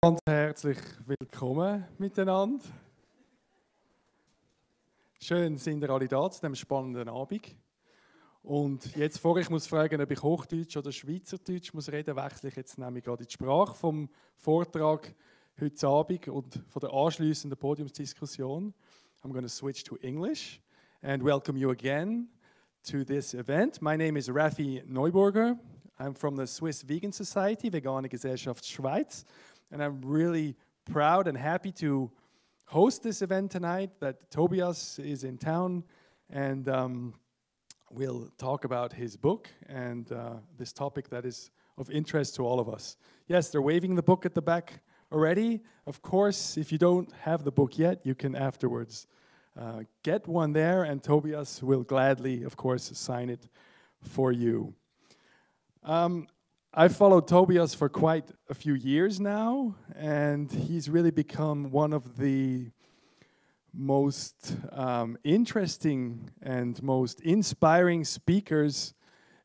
Ganz herzlich willkommen miteinander. Schön, sind ihr alle da zu diesem spannenden Abend. Und jetzt vor, ich muss fragen, ob ich Hochdeutsch oder Schweizerdeutsch muss reden, wechsle ich jetzt nämlich gerade in die Sprache vom Vortrag heute Abend und von der anschliessenden Podiumsdiskussion. I'm going to switch to English and welcome you again to this event. My name is Raffi Neuburger. I'm from the Swiss Vegan Society, Vegane Gesellschaft Schweiz, and I'm really proud and happy to host this event tonight, that Tobias is in town, and we'll talk about his book and this topic that is of interest to all of us. Yes, they're waving the book at the back already. Of course, if you don't have the book yet, you can afterwards get one there, and Tobias will gladly, of course, sign it for you. I've followed Tobias for quite a few years now, and he's really become one of the most interesting and most inspiring speakers,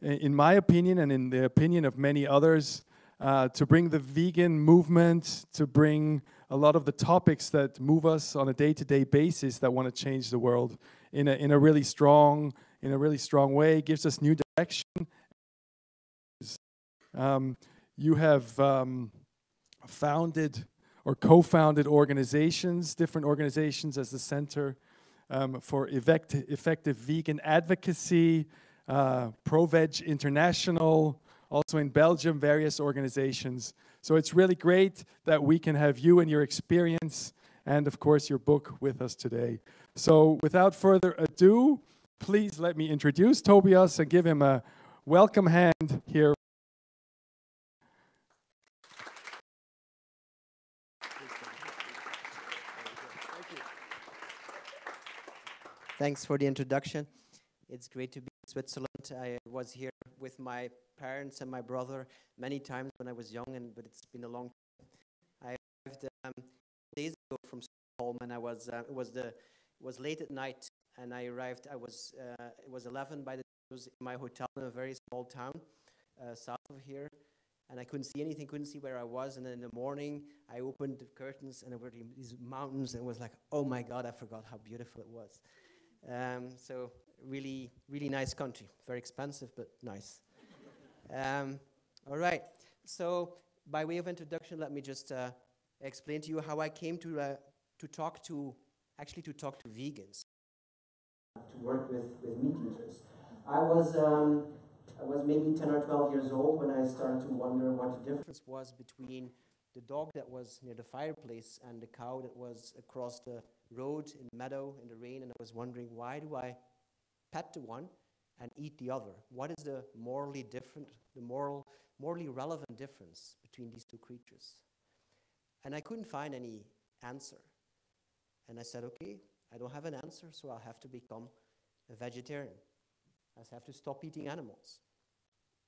in my opinion and in the opinion of many others, to bring the vegan movement, to bring a lot of the topics that move us on a day-to-day basis that want to change the world in a really strong way, gives us new direction. You have founded or co-founded organizations, different organizations as the Center for Effective Vegan Advocacy, ProVeg International, also in Belgium, various organizations. So it's really great that we can have you and your experience and, of course, your book with us today. So without further ado, please let me introduce Tobias and give him a welcome hand here. Thanks for the introduction. It's great to be in Switzerland. I was here with my parents and my brother many times when I was young, but it's been a long time. I arrived days ago from Stockholm, and it was late at night, and I arrived. It was 11 by the time I was in my hotel in a very small town south of here, and I couldn't see anything, couldn't see where I was. And then in the morning, I opened the curtains, and there were these mountains, and it was like, oh my God, I forgot how beautiful it was. So really, really nice country. Very expensive, but nice. All right. So by way of introduction, let me just explain to you how I came to talk to vegans, to work with meat eaters. I was maybe 10 or 12 years old when I started to wonder what the difference was between the dog that was near the fireplace and the cow that was across the road in the meadow in the rain, and I was wondering, why do I pet the one and eat the other? What is the morally relevant difference between these two creatures? And I couldn't find any answer. And I said, okay, I don't have an answer, so I'll have to become a vegetarian. I have to stop eating animals.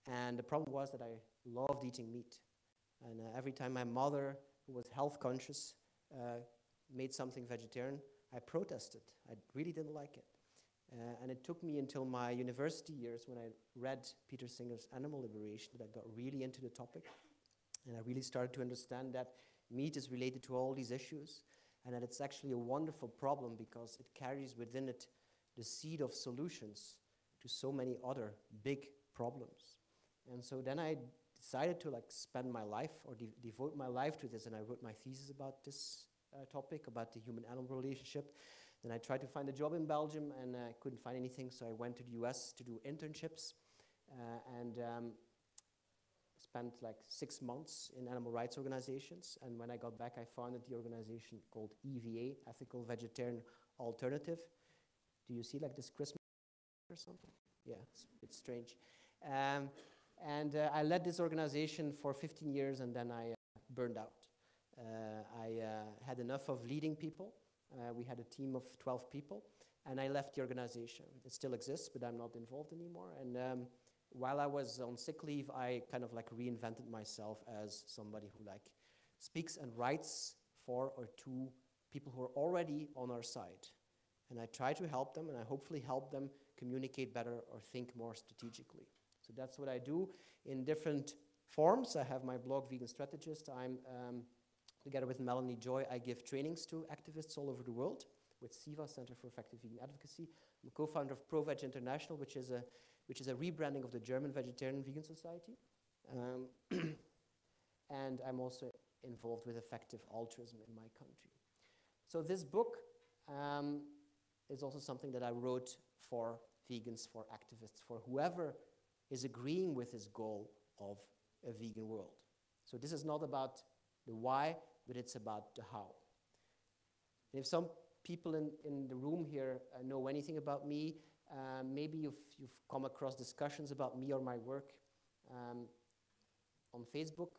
And the problem was that I loved eating meat. And every time my mother, who was health conscious, made something vegetarian, I protested. I really didn't like it. And it took me until my university years when I read Peter Singer's Animal Liberation that I got really into the topic. And I really started to understand that meat is related to all these issues, and that it's actually a wonderful problem because it carries within it the seed of solutions to so many other big problems. And so then I decided to spend my life or devote my life to this, and I wrote my thesis about this topic, about the human-animal relationship. Then I tried to find a job in Belgium, and I couldn't find anything, so I went to the US to do internships, and spent 6 months in animal rights organizations. And when I got back, I founded the organization called EVA, Ethical Vegetarian Alternative. Do you see this Christmas or something? Yeah, it's strange. And I led this organization for 15 years, and then I burned out. I had enough of leading people. We had a team of 12 people, and I left the organization. It still exists, but I'm not involved anymore. And while I was on sick leave, I kind of reinvented myself as somebody who speaks and writes for or to people who are already on our side. And I try to help them, and I hopefully help them communicate better or think more strategically. So So that's what I do in different forms. I have my blog, Vegan Strategist. I'm, together with Melanie Joy, I give trainings to activists all over the world with CIVA, Center for Effective Vegan Advocacy. I'm a co-founder of ProVeg International, which is a rebranding of the German Vegetarian Vegan Society. And I'm also involved with effective altruism in my country. So this book is also something that I wrote for vegans, for activists, for whoever is agreeing with this goal of a vegan world. So this is not about the why, but it's about the how. And if some people in the room here know anything about me, maybe you've come across discussions about me or my work on Facebook,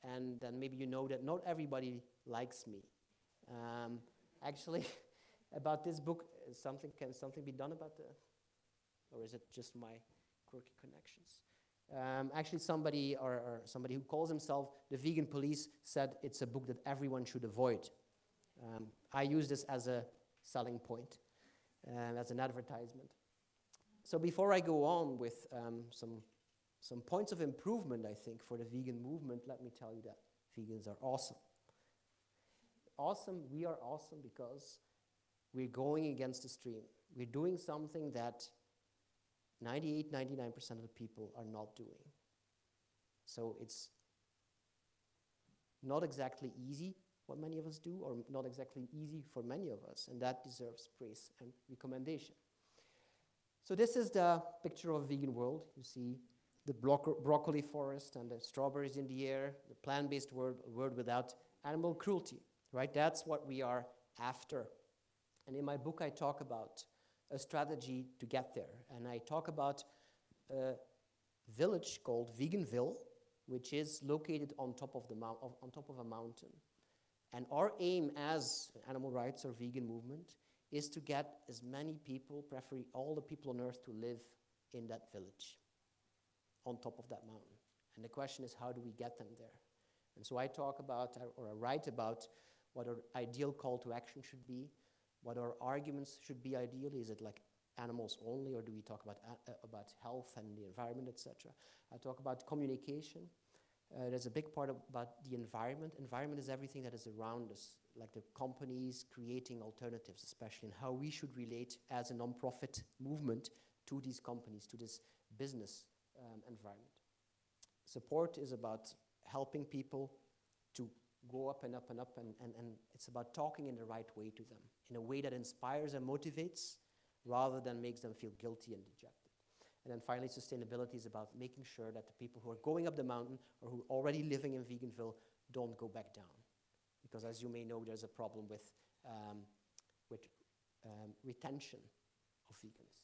and then maybe you know that not everybody likes me. Actually, about this book, can something be done about or is it just my quirky connections? Actually, somebody who calls himself the Vegan Police said it's a book that everyone should avoid. I use this as a selling point, as an advertisement. So before I go on with some points of improvement, I think, for the vegan movement, let me tell you that vegans are awesome. Awesome, we are awesome because we're going against the stream. We're doing something that 98, 99% of the people are not doing. So it's not exactly easy what many of us do, or not exactly easy for many of us, and that deserves praise and recommendation. So this is the picture of a vegan world. You see the broccoli forest and the strawberries in the air, the plant-based world, a world without animal cruelty, right? That's what we are after. And in my book, I talk about a strategy to get there. And I talk about a village called Veganville, which is located on top of a mountain. And our aim as animal rights or vegan movement is to get as many people, preferably all the people on earth, to live in that village, on top of that mountain. And the question is, how do we get them there? And so I talk about, or I write about, what our ideal call to action should be, what our arguments should be ideally. Is it like animals only, or do we talk about health and the environment, etc.? I talk about communication. There's a big part about the environment. Environment is everything that is around us, like the companies creating alternatives, especially in how we should relate as a non-profit movement to these companies, to this business environment. Support is about helping people to go up and up and up, and it's about talking in the right way to them, in a way that inspires and motivates, rather than makes them feel guilty and dejected. And then finally, sustainability is about making sure that the people who are going up the mountain or who are already living in Veganville don't go back down. Because as you may know, there's a problem with retention of vegans.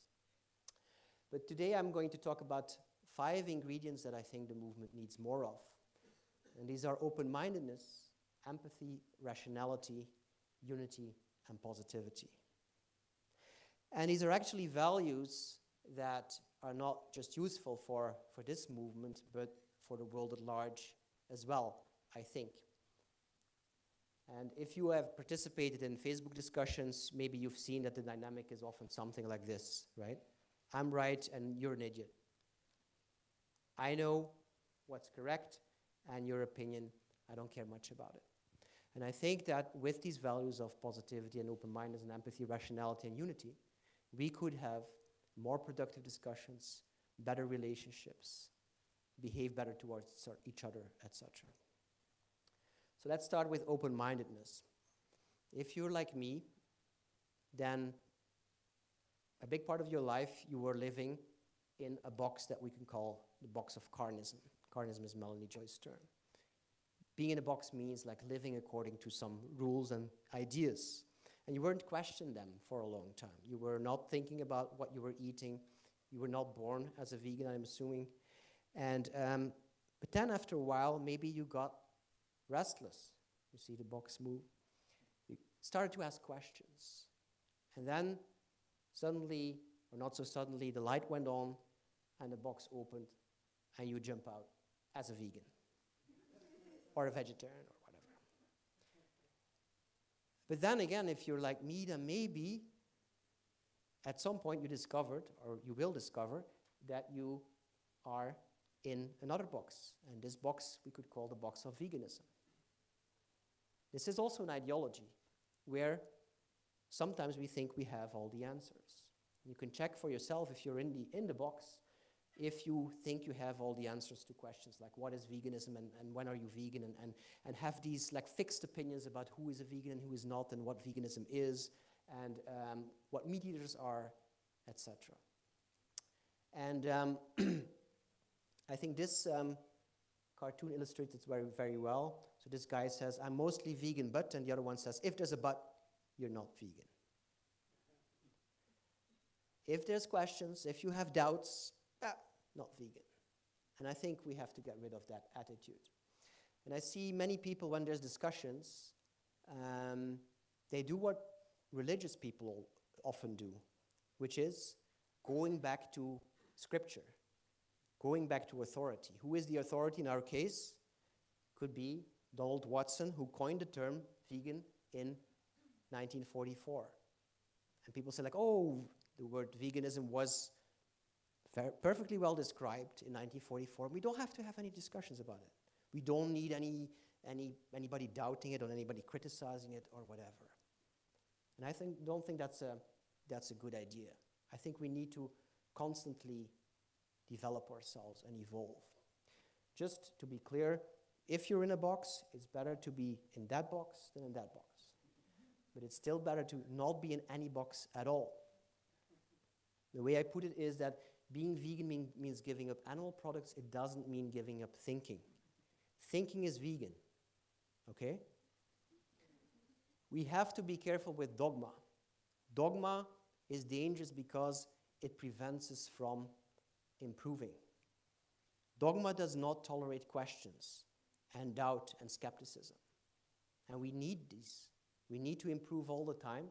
But today I'm going to talk about 5 ingredients that I think the movement needs more of. And these are open-mindedness, empathy, rationality, unity, and positivity. And these are actually values that are not just useful for this movement, but for the world at large as well, I think. And if you have participated in Facebook discussions, maybe you've seen that the dynamic is often something like this, right? I'm right and you're an idiot. I know what's correct, and your opinion, I don't care much about it. And I think that with these values of positivity and open-mindedness and empathy, rationality, and unity, we could have more productive discussions, better relationships, behave better towards each other, etc. So let's start with open-mindedness. If you're like me, then a big part of your life you were living in a box that we can call the box of carnism. Carnism is Melanie Joy's term. Being in a box means like living according to some rules and ideas. And you weren't questioning them for a long time. You were not thinking about what you were eating. You were not born as a vegan, I'm assuming. And but then after a while, maybe you got restless. You see the box move. You started to ask questions. And then suddenly, or not so suddenly, the light went on and the box opened and you jump out as a vegan or a vegetarian or whatever. But then again, if you're like me, then maybe at some point you discovered, or you will discover, that you are in another box, and this box we could call the box of veganism. This is also an ideology where sometimes we think we have all the answers. You can check for yourself if you're in the box, if you think you have all the answers to questions like what is veganism and when are you vegan, and have these like fixed opinions about who is a vegan and who is not, and what veganism is, and what meat eaters are, etc. And I think this cartoon illustrates it very, very well. So this guy says, I'm mostly vegan, but, and the other one says, if there's a but, you're not vegan. If there's questions, if you have doubts, not vegan. And I think we have to get rid of that attitude. And I see many people when there's discussions, they do what religious people often do, which is going back to scripture, going back to authority. Who is the authority in our case? Could be Donald Watson, who coined the term vegan in 1944. And people say like, oh, the word veganism was perfectly well described in 1944. We don't have to have any discussions about it. We don't need anybody doubting it or anybody criticizing it or whatever. And I don't think that's a good idea. I think we need to constantly develop ourselves and evolve. Just to be clear, if you're in a box, it's better to be in that box than in that box. But it's still better to not be in any box at all. The way I put it is that being vegan means giving up animal products. It doesn't mean giving up thinking. Thinking is vegan, okay? We have to be careful with dogma. Dogma is dangerous because it prevents us from improving. Dogma does not tolerate questions and doubt and skepticism. And we need these. We need to improve all the time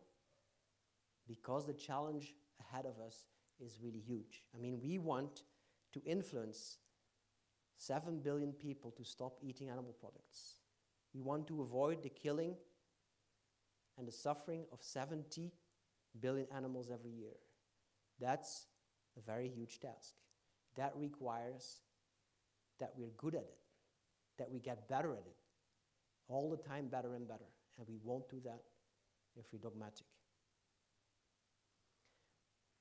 because the challenge ahead of us is really huge. I mean, we want to influence 7 billion people to stop eating animal products. We want to avoid the killing and the suffering of 70 billion animals every year. That's a very huge task. That requires that we're good at it, that we get better at it, all the time better and better. And we won't do that if we're dogmatic.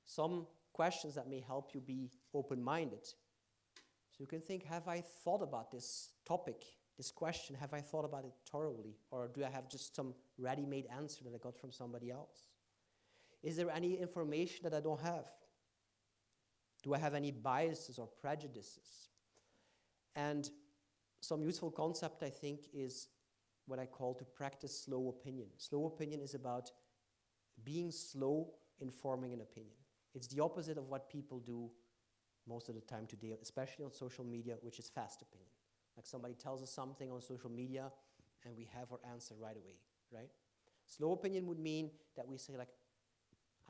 Some questions that may help you be open-minded. So you can think, have I thought about this topic, this question, have I thought about it thoroughly? Or do I have just some ready-made answer that I got from somebody else? Is there any information that I don't have? Do I have any biases or prejudices? And some useful concept, I think, is what I call to practice slow opinion. Slow opinion is about being slow in forming an opinion. It's the opposite of what people do most of the time today, especially on social media, which is fast opinion. Like somebody tells us something on social media and we have our answer right away, right? Slow opinion would mean that we say like,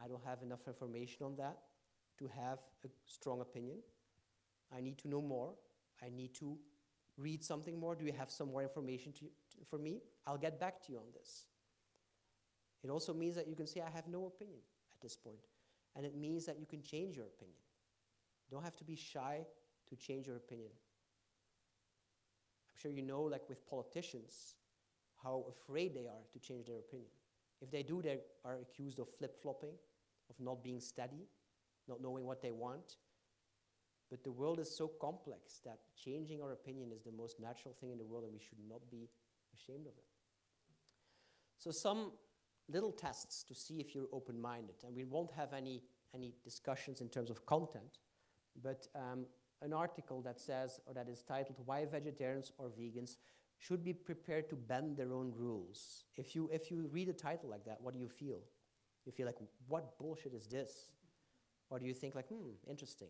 I don't have enough information on that to have a strong opinion. I need to know more. I need to read something more. Do you have some more information for me? I'll get back to you on this. It also means that you can say, I have no opinion at this point. And it means that you can change your opinion. You don't have to be shy to change your opinion. I'm sure you know, like with politicians, how afraid they are to change their opinion. If they do, they are accused of flip-flopping, of not being steady, not knowing what they want. But the world is so complex that changing our opinion is the most natural thing in the world, and we should not be ashamed of it. So some little tests to see if you're open-minded, and we won't have any discussions in terms of content, but an article that says, or that is titled, Why Vegetarians or Vegans Should Be Prepared to Bend Their Own Rules. If you read a title like that, what do you feel? You feel like, what bullshit is this? Or do you think like, interesting,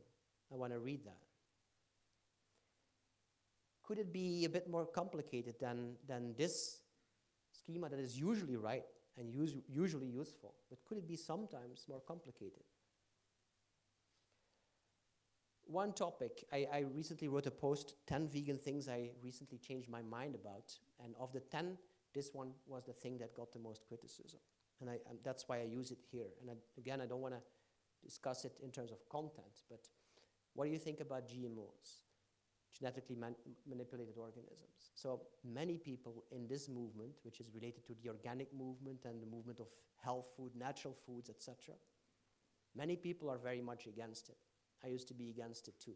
I want to read that? Could it be a bit more complicated than this schema that is usually right and usually useful, but could it be sometimes more complicated? One topic, I recently wrote a post, 10 vegan things I recently changed my mind about, and of the 10, this one was the thing that got the most criticism, and that's why I use it here. And again, I don't want to discuss it in terms of content, but What do you think about GMOs, genetically manipulated organisms? So many people in this movement, which is related to the organic movement and the movement of health food, natural foods, etc., many people are very much against it. I used to be against it too.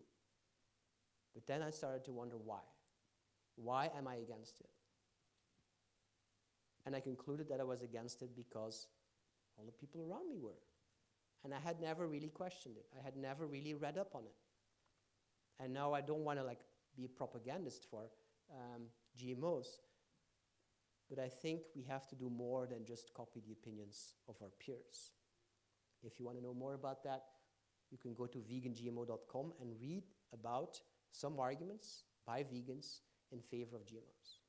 But then I started to wonder why. Why am I against it? And I concluded that I was against it because all the people around me were. And I had never really questioned it. I had never really read up on it. And now I don't want to like be a propagandist for GMOs, but I think we have to do more than just copy the opinions of our peers. If you want to know more about that, you can go to vegangmo.com and read about some arguments by vegans in favor of GMOs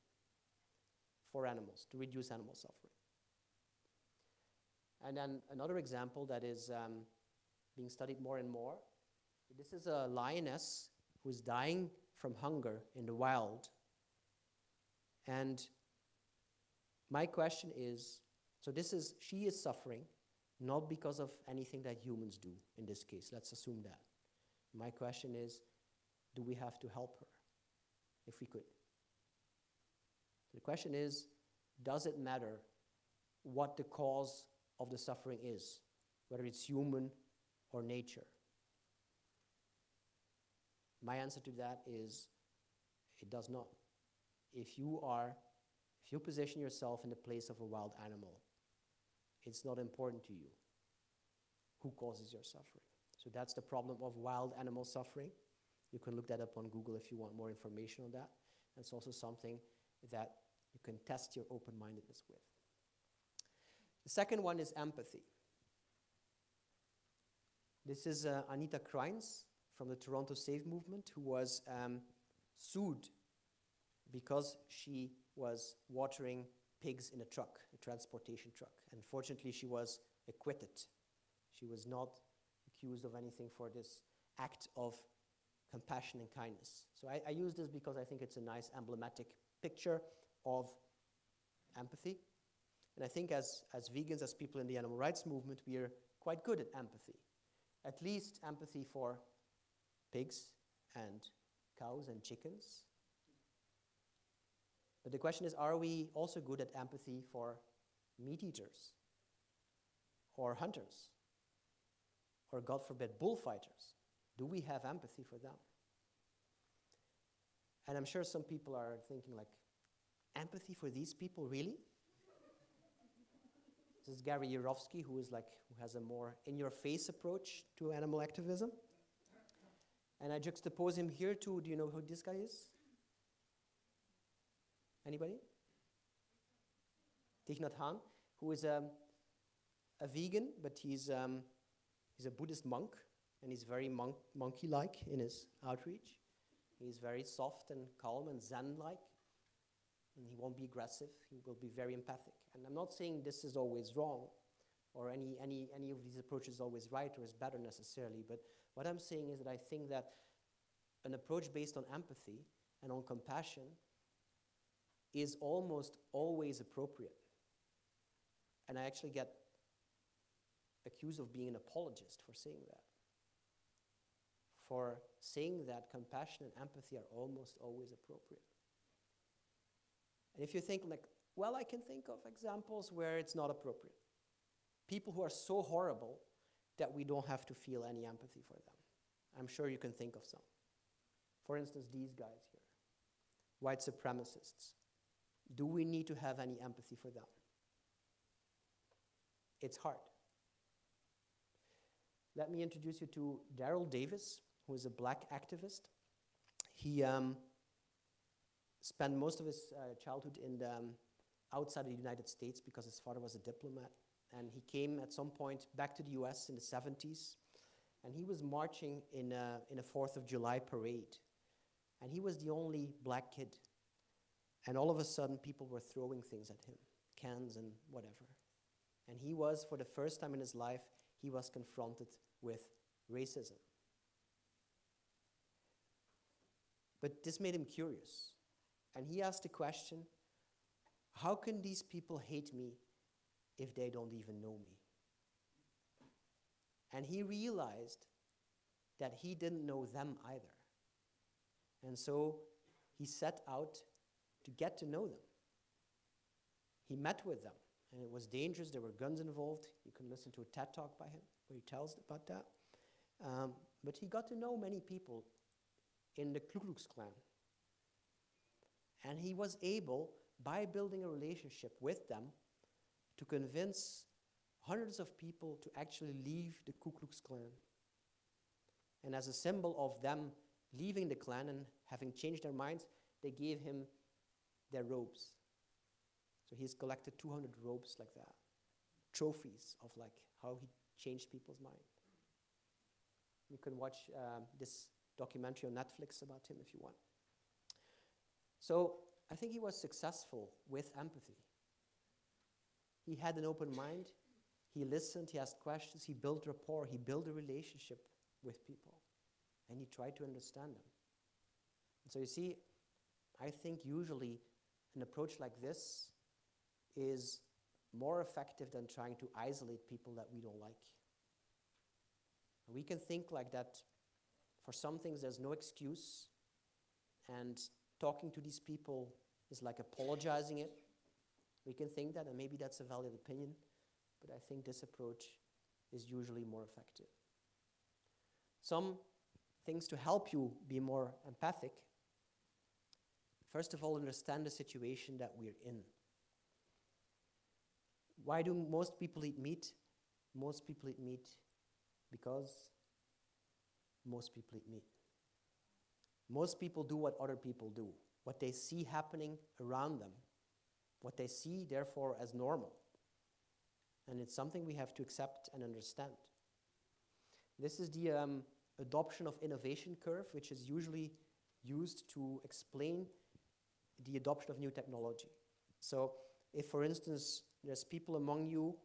for animals, to reduce animal suffering. And then another example that is being studied more and more. This is a lioness who is dying from hunger in the wild. And my question is, so she is suffering not because of anything that humans do in this case. Let's assume that. My question is, do we have to help her if we could? The question is, does it matter what the cause of the suffering is, whether it's human or nature? My answer to that is, it does not. If you position yourself in the place of a wild animal, it's not important to you who causes your suffering. So that's the problem of wild animal suffering. You can look that up on Google if you want more information on that. And it's also something that you can test your open-mindedness with. The second one is empathy. This is Anita Krajins from the Toronto Save movement, who was sued because she was watering pigs in a truck, a transportation truck. And fortunately, she was acquitted. She was not accused of anything for this act of compassion and kindness. So I use this because I think it's a nice emblematic picture of empathy. And I think as vegans, as people in the animal rights movement, we are quite good at empathy. At least empathy for pigs and cows and chickens. But the question is, are we also good at empathy for meat eaters or hunters or, God forbid, bullfighters? Do we have empathy for them? And I'm sure some people are thinking like, empathy for these people, really? This is Gary Yourofsky, who has a more in-your-face approach to animal activism. And I juxtapose him here to, do you know who this guy is? Anybody? Thich Nhat Hanh, who is a vegan, but he's a Buddhist monk, and he's very monkey-like in his outreach. He's very soft and calm and Zen-like, and he won't be aggressive. He will be very empathic. And I'm not saying this is always wrong, or any of these approaches is always right or is better necessarily, but what I'm saying is that I think that an approach based on empathy and on compassion is almost always appropriate. And I actually get accused of being an apologist for saying that. For saying that compassion and empathy are almost always appropriate. And if you think like, well, I can think of examples where it's not appropriate. People who are so horrible that we don't have to feel any empathy for them. I'm sure you can think of some. For instance, these guys here, white supremacists. Do we need to have any empathy for them? It's hard. Let me introduce you to Daryl Davis, who is a black activist. He spent most of his childhood outside of the United States because his father was a diplomat. And he came at some point back to the US in the 70s. And he was marching in a 4th of July parade. And he was the only black kid. And all of a sudden, people were throwing things at him, cans and whatever. And he was, for the first time in his life, he was confronted with racism. But this made him curious. And he asked the question, how can these people hate me if they don't even know me? And he realized that he didn't know them either. And so he set out to get to know them. He met with them, and it was dangerous. There were guns involved. You can listen to a TED talk by him where he tells about that. But he got to know many people in the Ku Klux Klan. And he was able, by building a relationship with them, to convince hundreds of people to actually leave the Ku Klux Klan. And as a symbol of them leaving the Klan and having changed their minds, they gave him their robes. So he's collected 200 robes like that, trophies of like how he changed people's mind. You can watch this documentary on Netflix about him if you want. So I think he was successful with empathy. He had an open mind. He listened, he asked questions, he built rapport, he built a relationship with people, and he tried to understand them. And so you see, I think usually an approach like this is more effective than trying to isolate people that we don't like. And we can think like that for some things there's no excuse, and talking to these people is like apologizing it. We can think that, and maybe that's a valid opinion, but I think this approach is usually more effective. Some things to help you be more empathic. First of all, understand the situation that we're in. Why do most people eat meat? Most people eat meat because most people eat meat. Most people do what other people do, what they see happening around them, what they see, therefore, as normal. And it's something we have to accept and understand. This is the adoption of innovation curve, which is usually used to explain the adoption of new technology. So if, for instance, there's people among you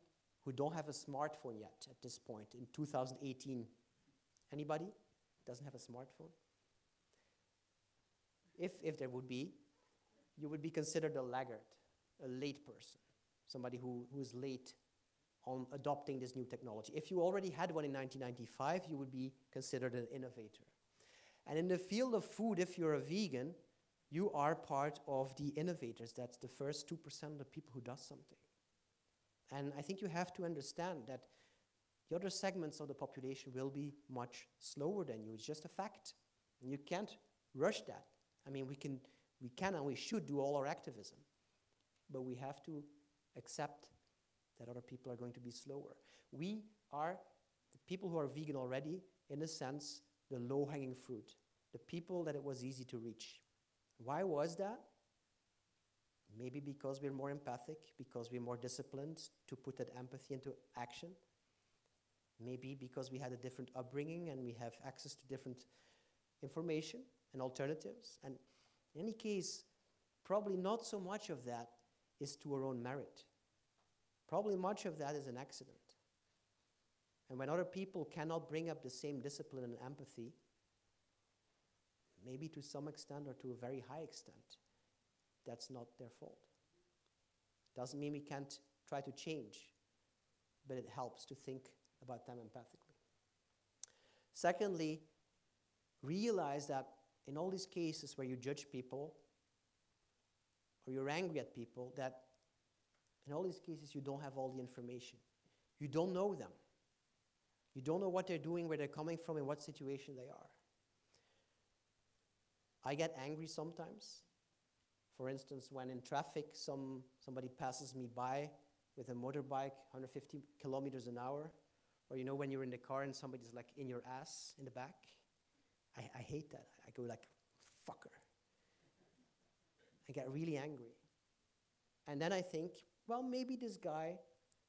who don't have a smartphone yet at this point in 2018. Anybody doesn't have a smartphone? If there would be, you would be considered a laggard, a late person, somebody who is late on adopting this new technology. If you already had one in 1995, you would be considered an innovator. And in the field of food, if you're a vegan, you are part of the innovators. That's the first 2% of the people who does something. And I think you have to understand that the other segments of the population will be much slower than you. It's just a fact. And you can't rush that. I mean, we can and we should do all our activism, but we have to accept that other people are going to be slower. We are, the people who are vegan already, in a sense, the low-hanging fruit, the people that it was easy to reach. Why was that? Maybe because we're more empathic, because we're more disciplined to put that empathy into action. Maybe because we had a different upbringing and we have access to different information and alternatives. And in any case, probably not so much of that is to our own merit. Probably much of that is an accident. And when other people cannot bring up the same discipline and empathy, maybe to some extent or to a very high extent, that's not their fault. Doesn't mean we can't try to change, but it helps to think about them empathically. Secondly, realize that in all these cases where you judge people or you're angry at people, that in all these cases you don't have all the information. You don't know them. You don't know what they're doing, where they're coming from, in what situation they are. I get angry sometimes. For instance, when in traffic somebody passes me by with a motorbike, 150 kilometers an hour, or you know when you're in the car and somebody's like in your ass in the back. I hate that. I go like, fucker. I get really angry. And then I think, well, maybe this guy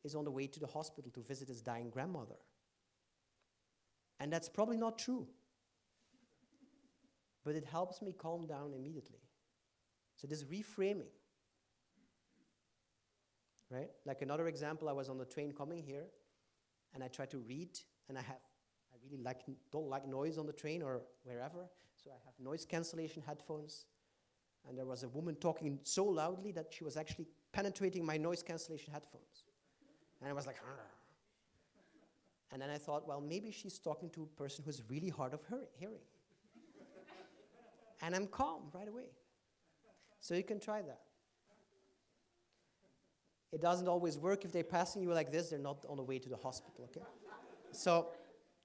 is on the way to the hospital to visit his dying grandmother. And that's probably not true. But it helps me calm down immediately. So this reframing, right? Like another example, I was on the train coming here, and I tried to read, and I really don't like noise on the train or wherever, so I have noise cancellation headphones, and there was a woman talking so loudly that she was actually penetrating my noise cancellation headphones. And I was like, argh. And then I thought, well, maybe she's talking to a person who's really hard of hearing. And I'm calm right away. So you can try that. It doesn't always work. If they're passing you like this, they're not on the way to the hospital, okay? So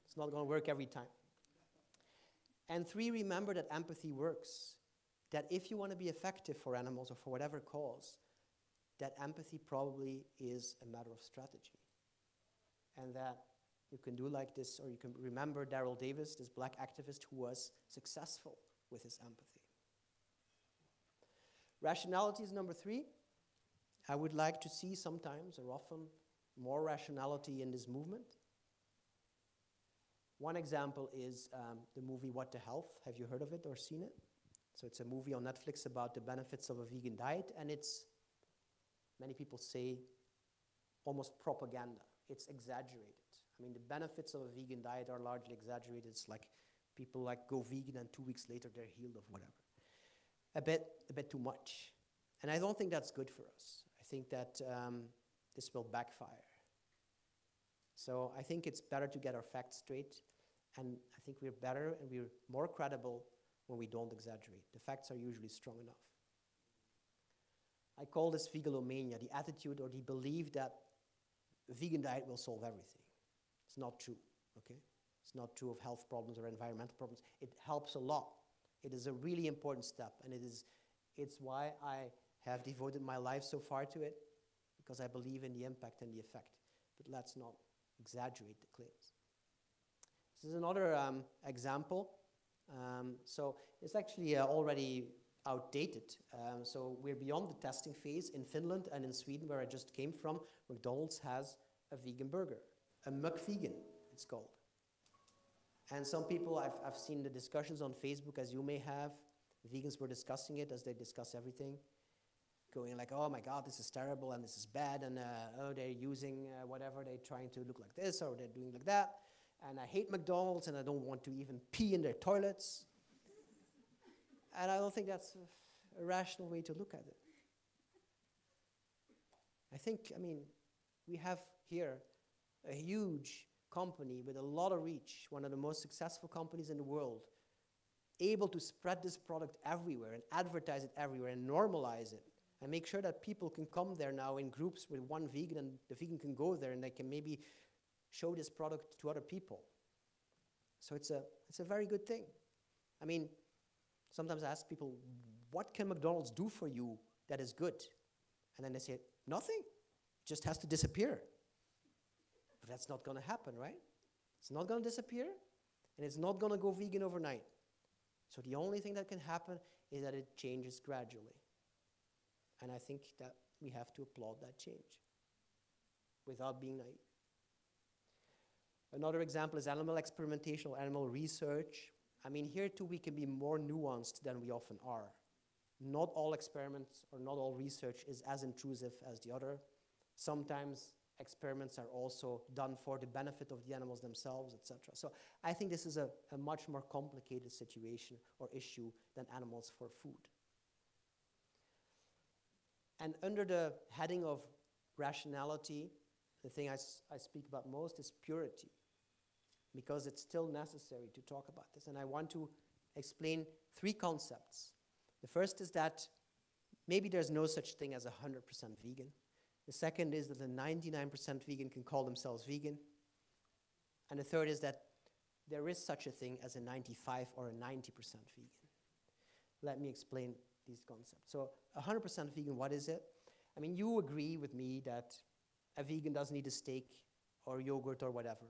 it's not going to work every time. And 3, remember that empathy works. That if you want to be effective for animals or for whatever cause, that empathy probably is a matter of strategy. And that you can do like this, or you can remember Daryl Davis, this black activist who was successful with his empathy. Rationality is number 3. I would like to see sometimes, or often, more rationality in this movement. One example is the movie What the Health. Have you heard of it or seen it? So it's a movie on Netflix about the benefits of a vegan diet, and it's, many people say, almost propaganda. It's exaggerated. I mean, the benefits of a vegan diet are largely exaggerated. It's like people like go vegan and 2 weeks later they're healed of whatever. A bit too much. And I don't think that's good for us. I think that this will backfire. So I think it's better to get our facts straight, and I think we're better and we're more credible when we don't exaggerate. The facts are usually strong enough. I call this vegalomania, the attitude or the belief that a vegan diet will solve everything. It's not true, okay? It's not true of health problems or environmental problems. It helps a lot. It is a really important step, and it's why I have devoted my life so far to it, because I believe in the impact and the effect. But let's not exaggerate the claims. This is another example. So it's actually already outdated. So we're beyond the testing phase. In Finland and in Sweden, where I just came from, McDonald's has a vegan burger, a McVegan, it's called. And some people, I've seen the discussions on Facebook, as you may have. Vegans were discussing it as they discuss everything, going like, oh my God, this is terrible and this is bad, and oh, they're using whatever, they're trying to look like this or they're doing like that. And I hate McDonald's and I don't want to even pee in their toilets. And I don't think that's a rational way to look at it. I mean, we have here a huge company with a lot of reach, one of the most successful companies in the world, able to spread this product everywhere and advertise it everywhere and normalize it and make sure that people can come there now in groups with one vegan, and the vegan can go there and they can maybe show this product to other people. So it's a very good thing. I mean, sometimes I ask people, what can McDonald's do for you that is good? And then they say, nothing. It just has to disappear. But that's not going to happen, right? It's not going to disappear, and it's not going to go vegan overnight. So the only thing that can happen is that it changes gradually. And I think that we have to applaud that change without being naive. Another example is animal experimentation or animal research. I mean, here too we can be more nuanced than we often are. Not all experiments or not all research is as intrusive as the other. Sometimes experiments are also done for the benefit of the animals themselves, etc. So I think this is a much more complicated situation or issue than animals for food. And under the heading of rationality, the thing I speak about most is purity, because it's still necessary to talk about this. And I want to explain 3 concepts. The first is that maybe there's no such thing as 100% vegan. The second is that a 99% vegan can call themselves vegan. And the third is that there is such a thing as a 95 or a 90% vegan. Let me explain these concepts. So 100% vegan, what is it? I mean, you agree with me that a vegan doesn't eat a steak or yogurt or whatever.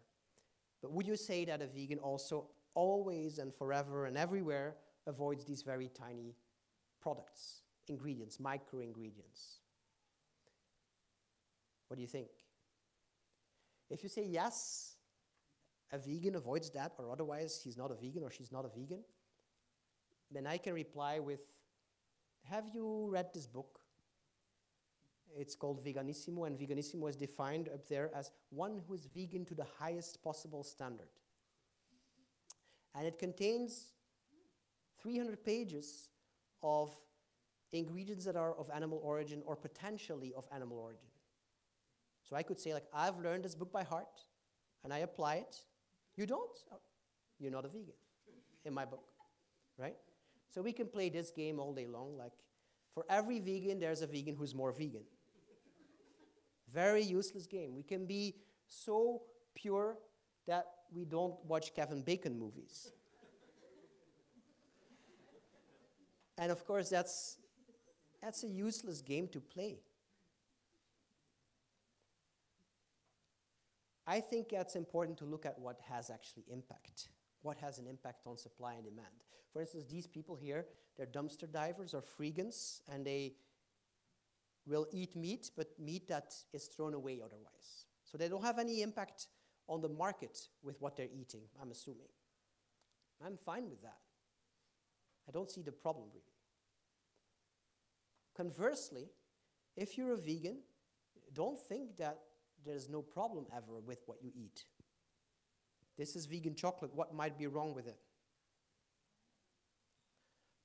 But would you say that a vegan also always and forever and everywhere avoids these very tiny products, ingredients, micro-ingredients? What do you think? If you say yes, a vegan avoids that, or otherwise he's not a vegan or she's not a vegan, then I can reply with, have you read this book? It's called Veganissimo, and Veganissimo is defined up there as one who is vegan to the highest possible standard. And it contains 300 pages of ingredients that are of animal origin or potentially of animal origin. So I could say, like, I've learned this book by heart. and I apply it. You don't? Oh, you're not a vegan in my book, right? So we can play this game all day long. Like, for every vegan, there's a vegan who's more vegan. Very useless game. We can be so pure that we don't watch Kevin Bacon movies. And of course, that's a useless game to play. I think that's important to look at what has actually impact. What has an impact on supply and demand? For instance, these people here, they're dumpster divers or freegans, and they will eat meat, but meat that is thrown away otherwise. So they don't have any impact on the market with what they're eating, I'm assuming. I'm fine with that. I don't see the problem, really. Conversely, if you're a vegan, don't think that there's no problem ever with what you eat. This is vegan chocolate. What might be wrong with it?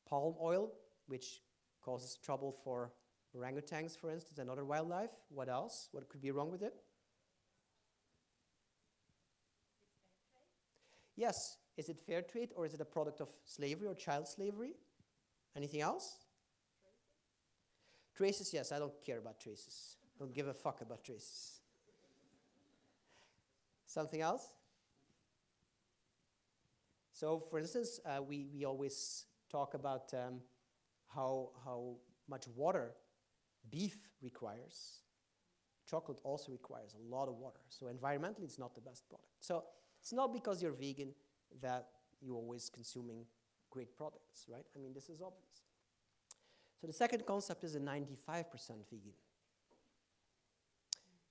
Palm oil, which causes trouble for orangutans, for instance, and other wildlife. What else? What could be wrong with it? Yes. Is it fair trade, or is it a product of slavery or child slavery? Anything else? Traces, yes. I don't care about traces. Don't give a fuck about traces. Something else? So, for instance, we always talk about how much water beef requires. Chocolate also requires a lot of water. So environmentally, it's not the best product. So it's not because you're vegan that you're always consuming great products, right? I mean, this is obvious. So the second concept is a 95% vegan.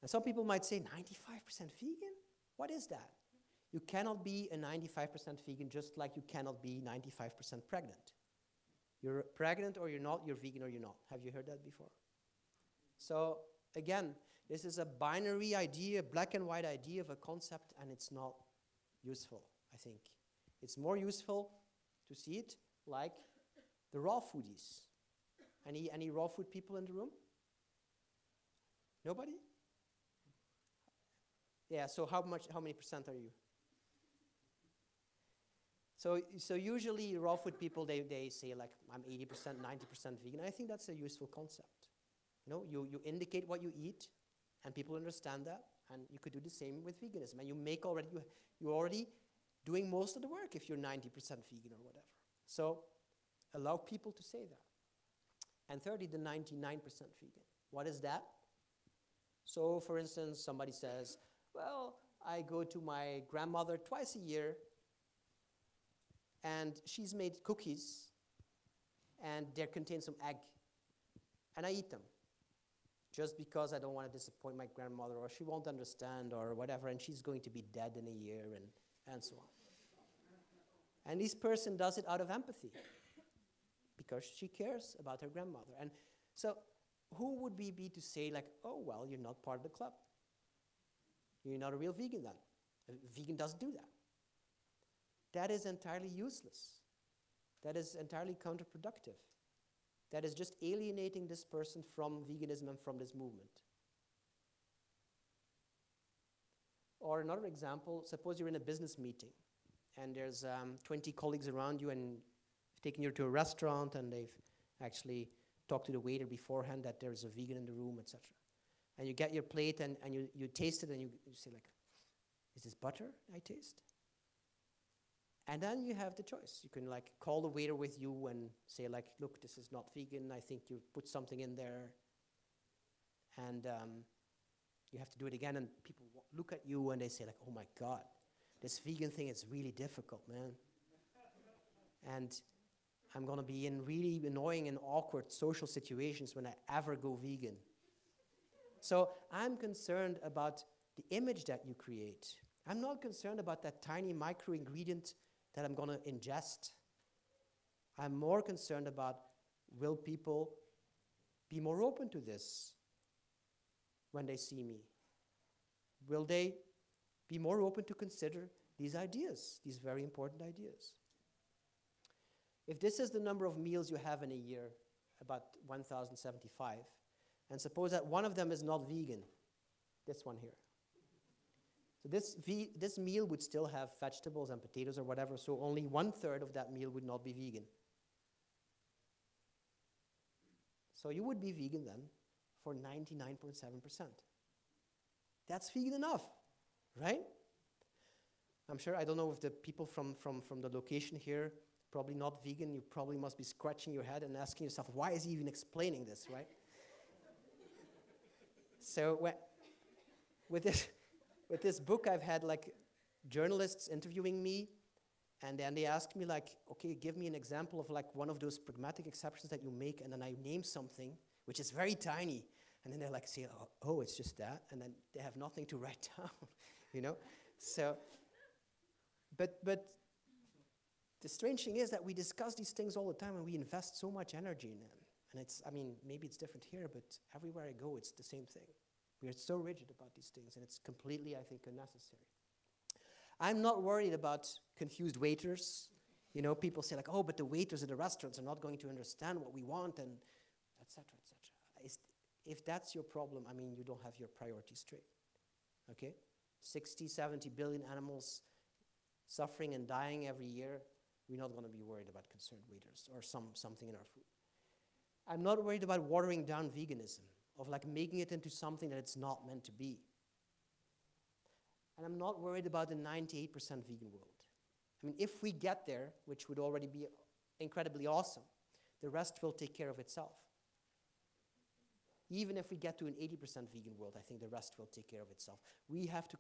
And some people might say, 95% vegan? What is that? You cannot be a 95% vegan just like you cannot be 95% pregnant. You're pregnant or you're not, you're vegan or you're not. Have you heard that before? So again, this is a binary idea, black and white idea of a concept, and it's not useful, I think. It's more useful to see it like the raw foodies. Any raw food people in the room? Nobody? Yeah, so how many percent are you? So usually raw food people, they say like, I'm 80%, 90% vegan. I think that's a useful concept. You know, you indicate what you eat, and people understand that, and you could do the same with veganism. And you're already doing most of the work if you're 90% vegan or whatever. So allow people to say that. And thirdly, the 99% vegan. What is that? So for instance, somebody says, well, I go to my grandmother twice a year, and she's made cookies, and they contain some egg, and I eat them, just because I don't want to disappoint my grandmother, or she won't understand, or whatever, and she's going to be dead in a year, and so on. And this person does it out of empathy, because she cares about her grandmother. And so who would we be to say, like, oh, well, you're not part of the club. You're not a real vegan then. A vegan doesn't do that. That is entirely useless. That is entirely counterproductive. That is just alienating this person from veganism and from this movement. Or another example, suppose you're in a business meeting and there's 20 colleagues around you, and taken you to a restaurant, and they've actually talked to the waiter beforehand that there's a vegan in the room, etc. And you get your plate and you taste it, and you say like, is this butter I taste? And then you have the choice. You can like call the waiter with you and say like, look, this is not vegan. I think you put something in there. And you have to do it again, and people look at you and they say like, oh my God, this vegan thing is really difficult, man. And I'm gonna be in really annoying and awkward social situations when I ever go vegan. So I'm concerned about the image that you create. I'm not concerned about that tiny micro ingredient that I'm gonna ingest. I'm more concerned about, will people be more open to this when they see me? Will they be more open to consider these ideas, these very important ideas? If this is the number of meals you have in a year, about 1,075, and suppose that one of them is not vegan, this one here, So this meal would still have vegetables and potatoes or whatever, so only 1/3 of that meal would not be vegan. So you would be vegan then for 99.7%. That's vegan enough, right? I'm sure, I don't know if the people from the location here, probably not vegan, you probably must be scratching your head and asking yourself, why is he even explaining this, right? So with this book, I've had like journalists interviewing me, and then they asked me like, okay, give me an example of like one of those pragmatic exceptions that you make, and then I name something which is very tiny, and then they're like, say, oh, it's just that, and then they have nothing to write down, you know? So, but the strange thing is that we discuss these things all the time, and we invest so much energy in them. And it's, I mean, maybe it's different here, but everywhere I go, it's the same thing. We are so rigid about these things, and it's completely, I think, unnecessary. I'm not worried about confused waiters. You know, people say like, oh, but the waiters at the restaurants are not going to understand what we want, and et cetera, et cetera. If that's your problem, I mean, you don't have your priorities straight, okay? 60, 70 billion animals suffering and dying every year. We're not going to be worried about concerned waiters or something in our food. I'm not worried about watering down veganism, of like making it into something that it's not meant to be. And I'm not worried about the 98% vegan world. I mean, if we get there, which would already be incredibly awesome, the rest will take care of itself. Even if we get to an 80% vegan world, I think the rest will take care of itself. We have to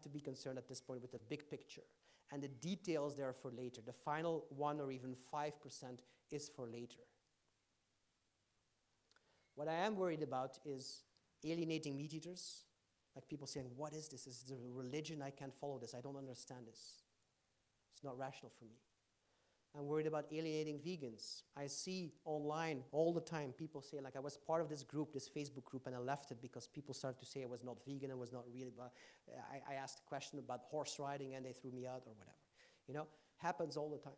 be concerned at this point with the big picture. And the details there are for later. The final 1 or even 5% is for later. What I am worried about is alienating meat eaters. Like people saying, what is this? Is this a religion? I can't follow this. I don't understand this. It's not rational for me. I'm worried about alienating vegans. I see online all the time people say, like, I was part of this group, this Facebook group, and I left it because people started to say I was not vegan and was not really, I asked a question about horse riding and they threw me out or whatever. You know, happens all the time.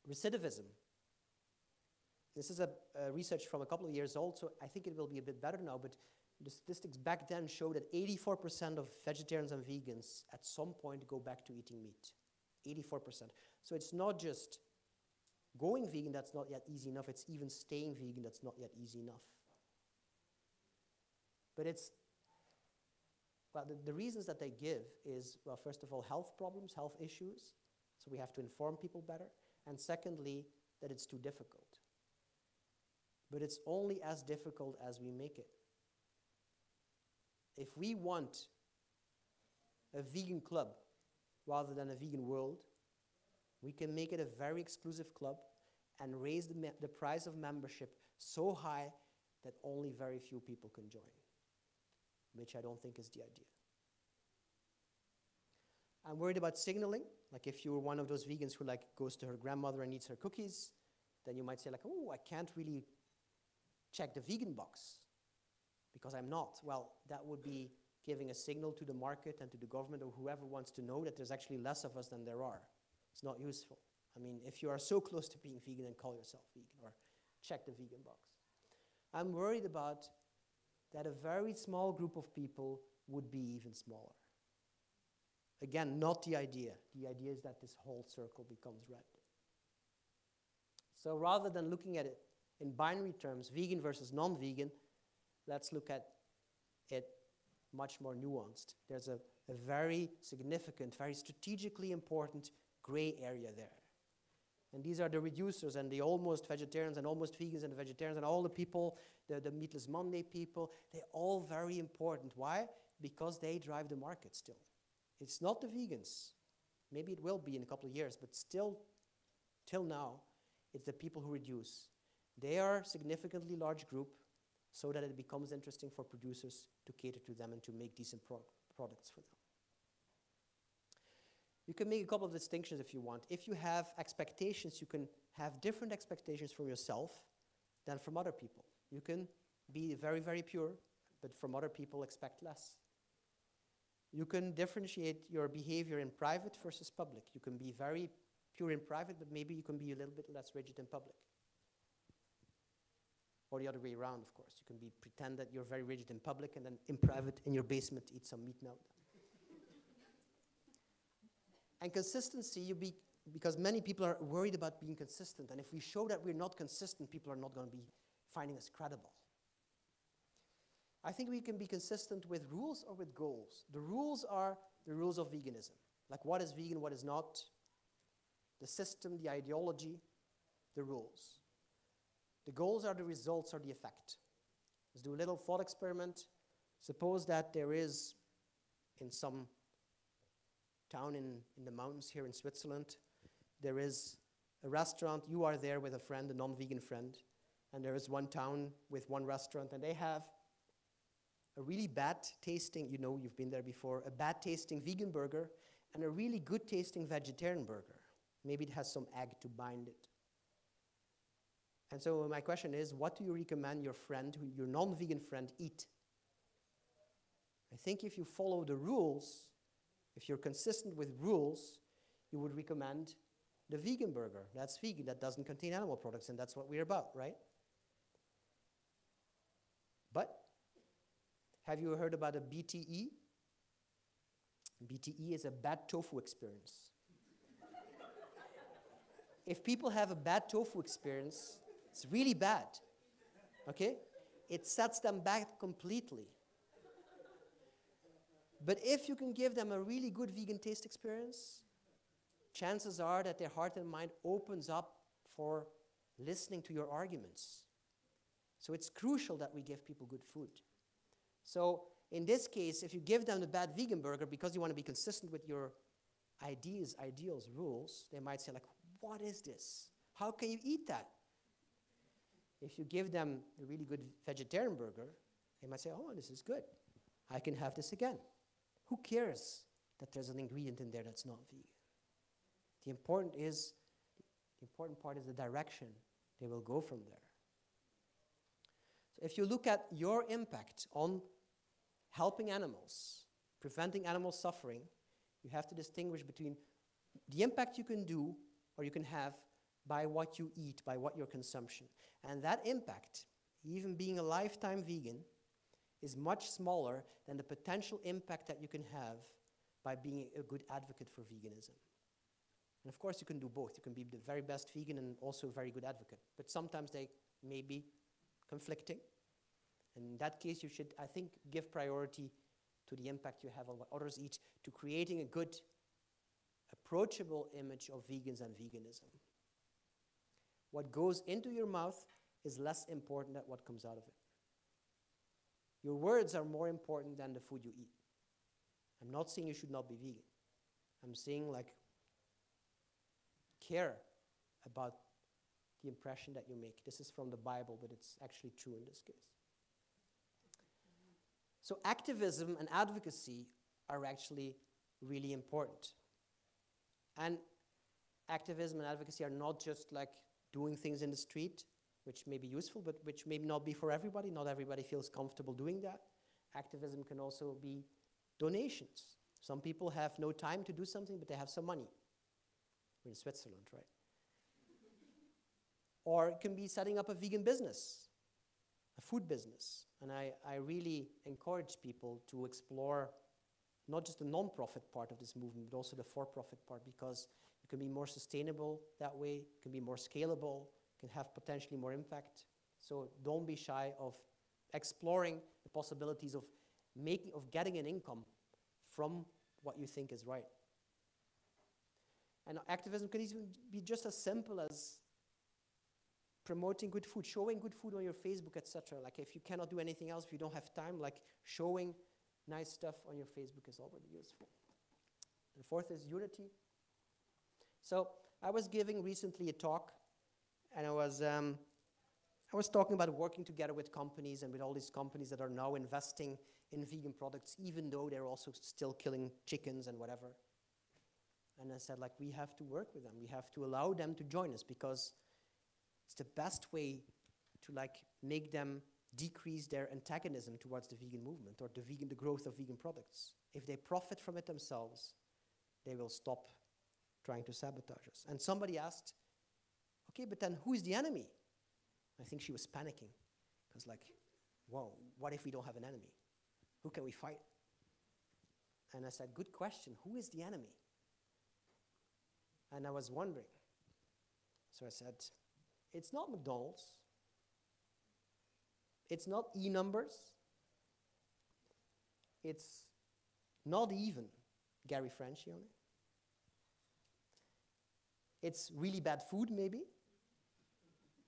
Recidivism. This is a research from a couple of years old, so I think it will be a bit better now, but the statistics back then show that 84% of vegetarians and vegans at some point go back to eating meat. 84%. So it's not just going vegan that's not yet easy enough, it's even staying vegan that's not yet easy enough. But it's, well, the reasons that they give is, well, first of all, health problems, health issues, so we have to inform people better, and secondly, that it's too difficult. But it's only as difficult as we make it. If we want a vegan club rather than a vegan world, we can make it a very exclusive club and raise the price of membership so high that only very few people can join, which I don't think is the idea. I'm worried about signaling. Like if you're one of those vegans who like goes to her grandmother and eats her cookies, then you might say like, oh, I can't really check the vegan box because I'm not. Well, that would be giving a signal to the market and to the government or whoever wants to know that there's actually less of us than there are. It's not useful. I mean, if you are so close to being vegan, then call yourself vegan or check the vegan box. I'm worried about that a very small group of people would be even smaller. Again, not the idea. The idea is that this whole circle becomes red. So rather than looking at it in binary terms, vegan versus non-vegan, let's look at it much more nuanced. There's a very significant, very strategically important gray area there. And these are the reducers and the almost vegetarians and almost vegans and the vegetarians and all the people, the Meatless Monday people, they're all very important. Why? Because they drive the market still. It's not the vegans. Maybe it will be in a couple of years, but still, till now, it's the people who reduce. They are a significantly large group so that it becomes interesting for producers to cater to them and to make decent products for them. You can make a couple of distinctions if you want. If you have expectations, you can have different expectations from yourself than from other people. You can be very, very pure, but from other people expect less. You can differentiate your behavior in private versus public. You can be very pure in private, but maybe you can be a little bit less rigid in public. Or the other way around, of course. You can pretend that you're very rigid in public and then in private, in your basement, eat some meat meltdown. And consistency, because many people are worried about being consistent. And if we show that we're not consistent, people are not going to be finding us credible. I think we can be consistent with rules or with goals. The rules are the rules of veganism. Like what is vegan, what is not. The system, the ideology, the rules. The goals are the results or the effect. Let's do a little thought experiment. Suppose that there is, in some town in the mountains here in Switzerland, there is a restaurant, you are there with a friend, a non-vegan friend, and there is one town with one restaurant, and they have a really bad tasting, you know, you've been there before, a bad tasting vegan burger and a really good tasting vegetarian burger. Maybe it has some egg to bind it. And so my question is, what do you recommend your friend, your non-vegan friend, eat? I think if you follow the rules, if you're consistent with rules, you would recommend the vegan burger. That's vegan, that doesn't contain animal products, and that's what we're about, right? But have you heard about a BTE? BTE is a bad tofu experience. If people have a bad tofu experience, it's really bad, okay? It sets them back completely. But if you can give them a really good vegan taste experience, chances are that their heart and mind opens up for listening to your arguments. So it's crucial that we give people good food. So in this case, if you give them the bad vegan burger because you want to be consistent with your ideas, ideals, rules, they might say like, what is this? How can you eat that? If you give them a really good vegetarian burger, they might say, oh, this is good. I can have this again. Who cares that there's an ingredient in there that's not vegan? The important part is the direction they will go from there. So if you look at your impact on helping animals, preventing animal suffering, you have to distinguish between the impact you can do or you can have by what you eat, by what your consumption. And that impact, even being a lifetime vegan, is much smaller than the potential impact that you can have by being a good advocate for veganism. And of course, you can do both. You can be the very best vegan and also a very good advocate. But sometimes they may be conflicting. And in that case, you should, I think, give priority to the impact you have on what others eat, to creating a good, approachable image of vegans and veganism. What goes into your mouth is less important than what comes out of it. Your words are more important than the food you eat. I'm not saying you should not be vegan. I'm saying, like, care about the impression that you make. This is from the Bible, but it's actually true in this case. So activism and advocacy are actually really important. And activism and advocacy are not just like doing things in the street, which may be useful, but which may not be for everybody. Not everybody feels comfortable doing that. Activism can also be donations. Some people have no time to do something, but they have some money. We're in Switzerland, right? Or it can be setting up a vegan business, a food business. And I really encourage people to explore not just the non-profit part of this movement, but also the for-profit part, because it can be more sustainable that way, it can be more scalable, can have potentially more impact. So don't be shy of exploring the possibilities of getting an income from what you think is right. And activism can even be just as simple as promoting good food, showing good food on your Facebook, etc. Like if you cannot do anything else, if you don't have time, like showing nice stuff on your Facebook is already useful. The fourth is unity. So I was giving recently a talk, and I was talking about working together with companies and with all these companies that are now investing in vegan products, even though they're also still killing chickens and whatever. And I said, like, we have to work with them. We have to allow them to join us, because it's the best way to like make them decrease their antagonism towards the vegan movement or the growth of vegan products. If they profit from it themselves, they will stop trying to sabotage us. And somebody asked, okay, but then who's the enemy? I think she was panicking. was like, whoa, what if we don't have an enemy? Who can we fight? And I said, good question, who is the enemy? And I was wondering. So I said, it's not McDonald's. It's not e-numbers. It's not even Gary Francione. It's really bad food, maybe.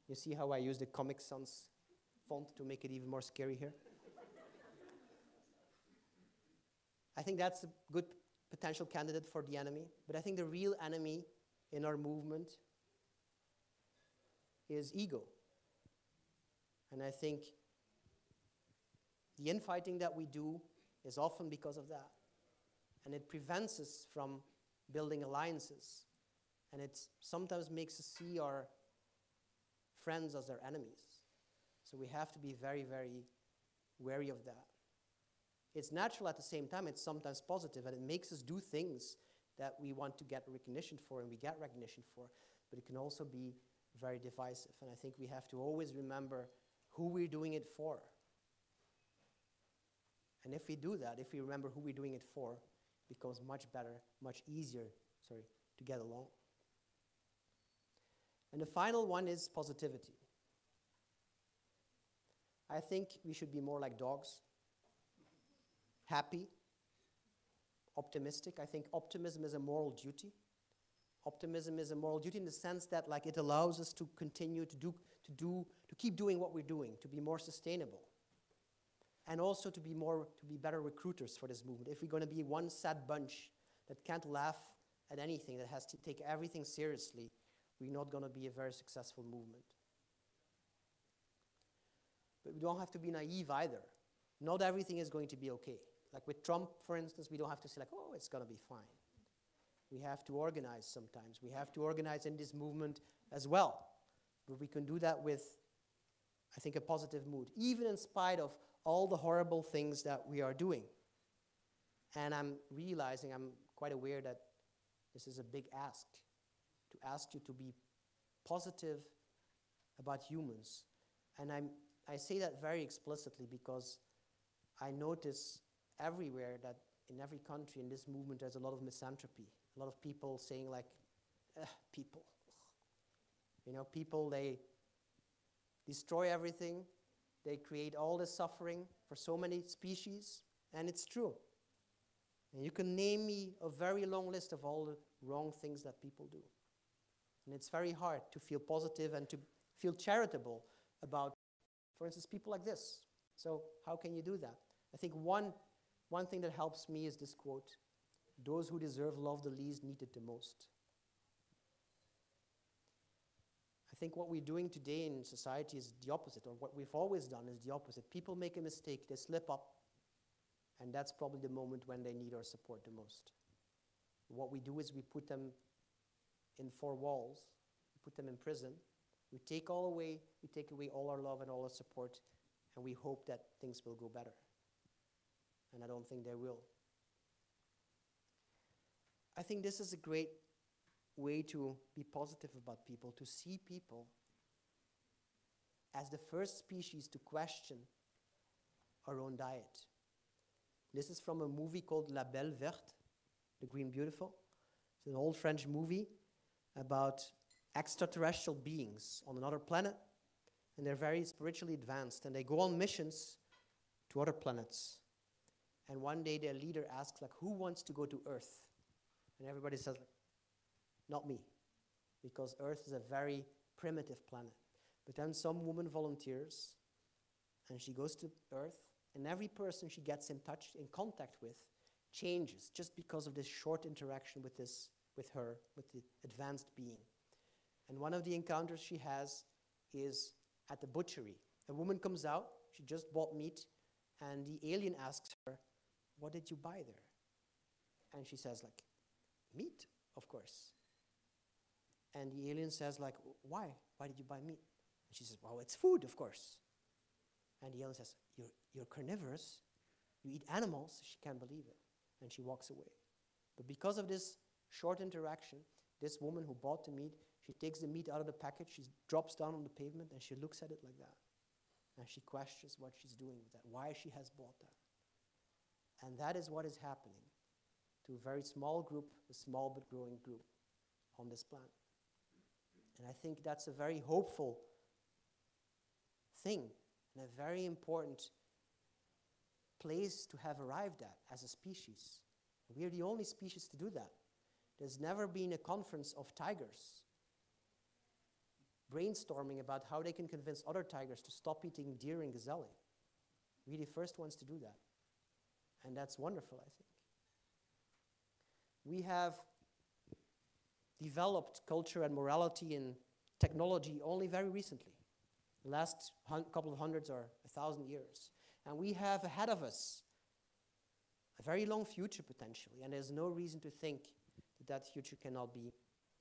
You see how I use the Comic Sans font to make it even more scary here? I think that's a good potential candidate for the enemy, but I think the real enemy in our movement is ego. And I think the infighting that we do is often because of that. And it prevents us from building alliances. And it sometimes makes us see our friends as our enemies. So we have to be very, very wary of that. It's natural at the same time, it's sometimes positive, and it makes us do things that we want to get recognition for and we get recognition for, but it can also be very divisive. And I think we have to always remember who we're doing it for. And if we do that, if we remember who we're doing it for, it becomes much better, much easier, to get along. And the final one is positivity. I think we should be more like dogs. Happy, optimistic. I think optimism is a moral duty. Optimism is a moral duty in the sense that it allows us to continue to keep doing what we're doing, to be more sustainable. And also to be better recruiters for this movement. If we're going to be one sad bunch that can't laugh at anything, that has to take everything seriously, we're not going to be a very successful movement. But we don't have to be naive either. Not everything is going to be okay. Like with Trump, for instance, we don't have to say oh, it's going to be fine. We have to organize sometimes. We have to organize in this movement as well. But we can do that with, I think, a positive mood, even in spite of all the horrible things that we are doing. And I'm quite aware that this is a big ask, to ask you to be positive about humans. And I say that very explicitly because I notice everywhere that in every country in this movement there's a lot of misanthropy, a lot of people saying people. People, they destroy everything, they create all this suffering for so many species, and it's true. And you can name me a very long list of all the wrong things that people do. And it's very hard to feel positive and to feel charitable about, for instance, people like this. So how can you do that? I think one thing that helps me is this quote: "Those who deserve love the least need it the most." I think what we're doing today in society is the opposite, or what we've always done is the opposite. People make a mistake, they slip up, and that's probably the moment when they need our support the most. What we do is we put them in 4 walls, we put them in prison, we take away all our love and all our support, and we hope that things will go better. And I don't think they will. I think this is a great way to be positive about people, to see people as the first species to question our own diet. This is from a movie called La Belle Verte, The Green Beautiful. It's an old French movie about extraterrestrial beings on another planet, and they're very spiritually advanced, and they go on missions to other planets. And one day their leader asks, who wants to go to Earth? And everybody says, not me, because Earth is a very primitive planet. But then some woman volunteers, and she goes to Earth, and every person she gets in contact with, changes just because of this short interaction with the advanced being. And one of the encounters she has is at the butchery. A woman comes out, she just bought meat, and the alien asks her, "What did you buy there?" And she says, "Meat, of course." And the alien says, "Why? Why did you buy meat?" And she says, "Well, it's food, of course." And the alien says, You're carnivorous? You eat animals?" She can't believe it. And she walks away. But because of this short interaction, this woman who bought the meat, she takes the meat out of the package, she drops down on the pavement, and she looks at it like that. and she questions what she's doing with that, why she has bought that. And that is what is happening to a very small group, a small but growing group on this planet. And I think that's a very hopeful thing and a very important place to have arrived at as a species. We are the only species to do that. There's never been a conference of tigers brainstorming about how they can convince other tigers to stop eating deer and gazelle. We're the first ones to do that. And that's wonderful, I think. We have developed culture and morality and technology only very recently, the last couple of hundreds or 1,000 years. And we have ahead of us a very long future potentially, and there's no reason to think that that future cannot be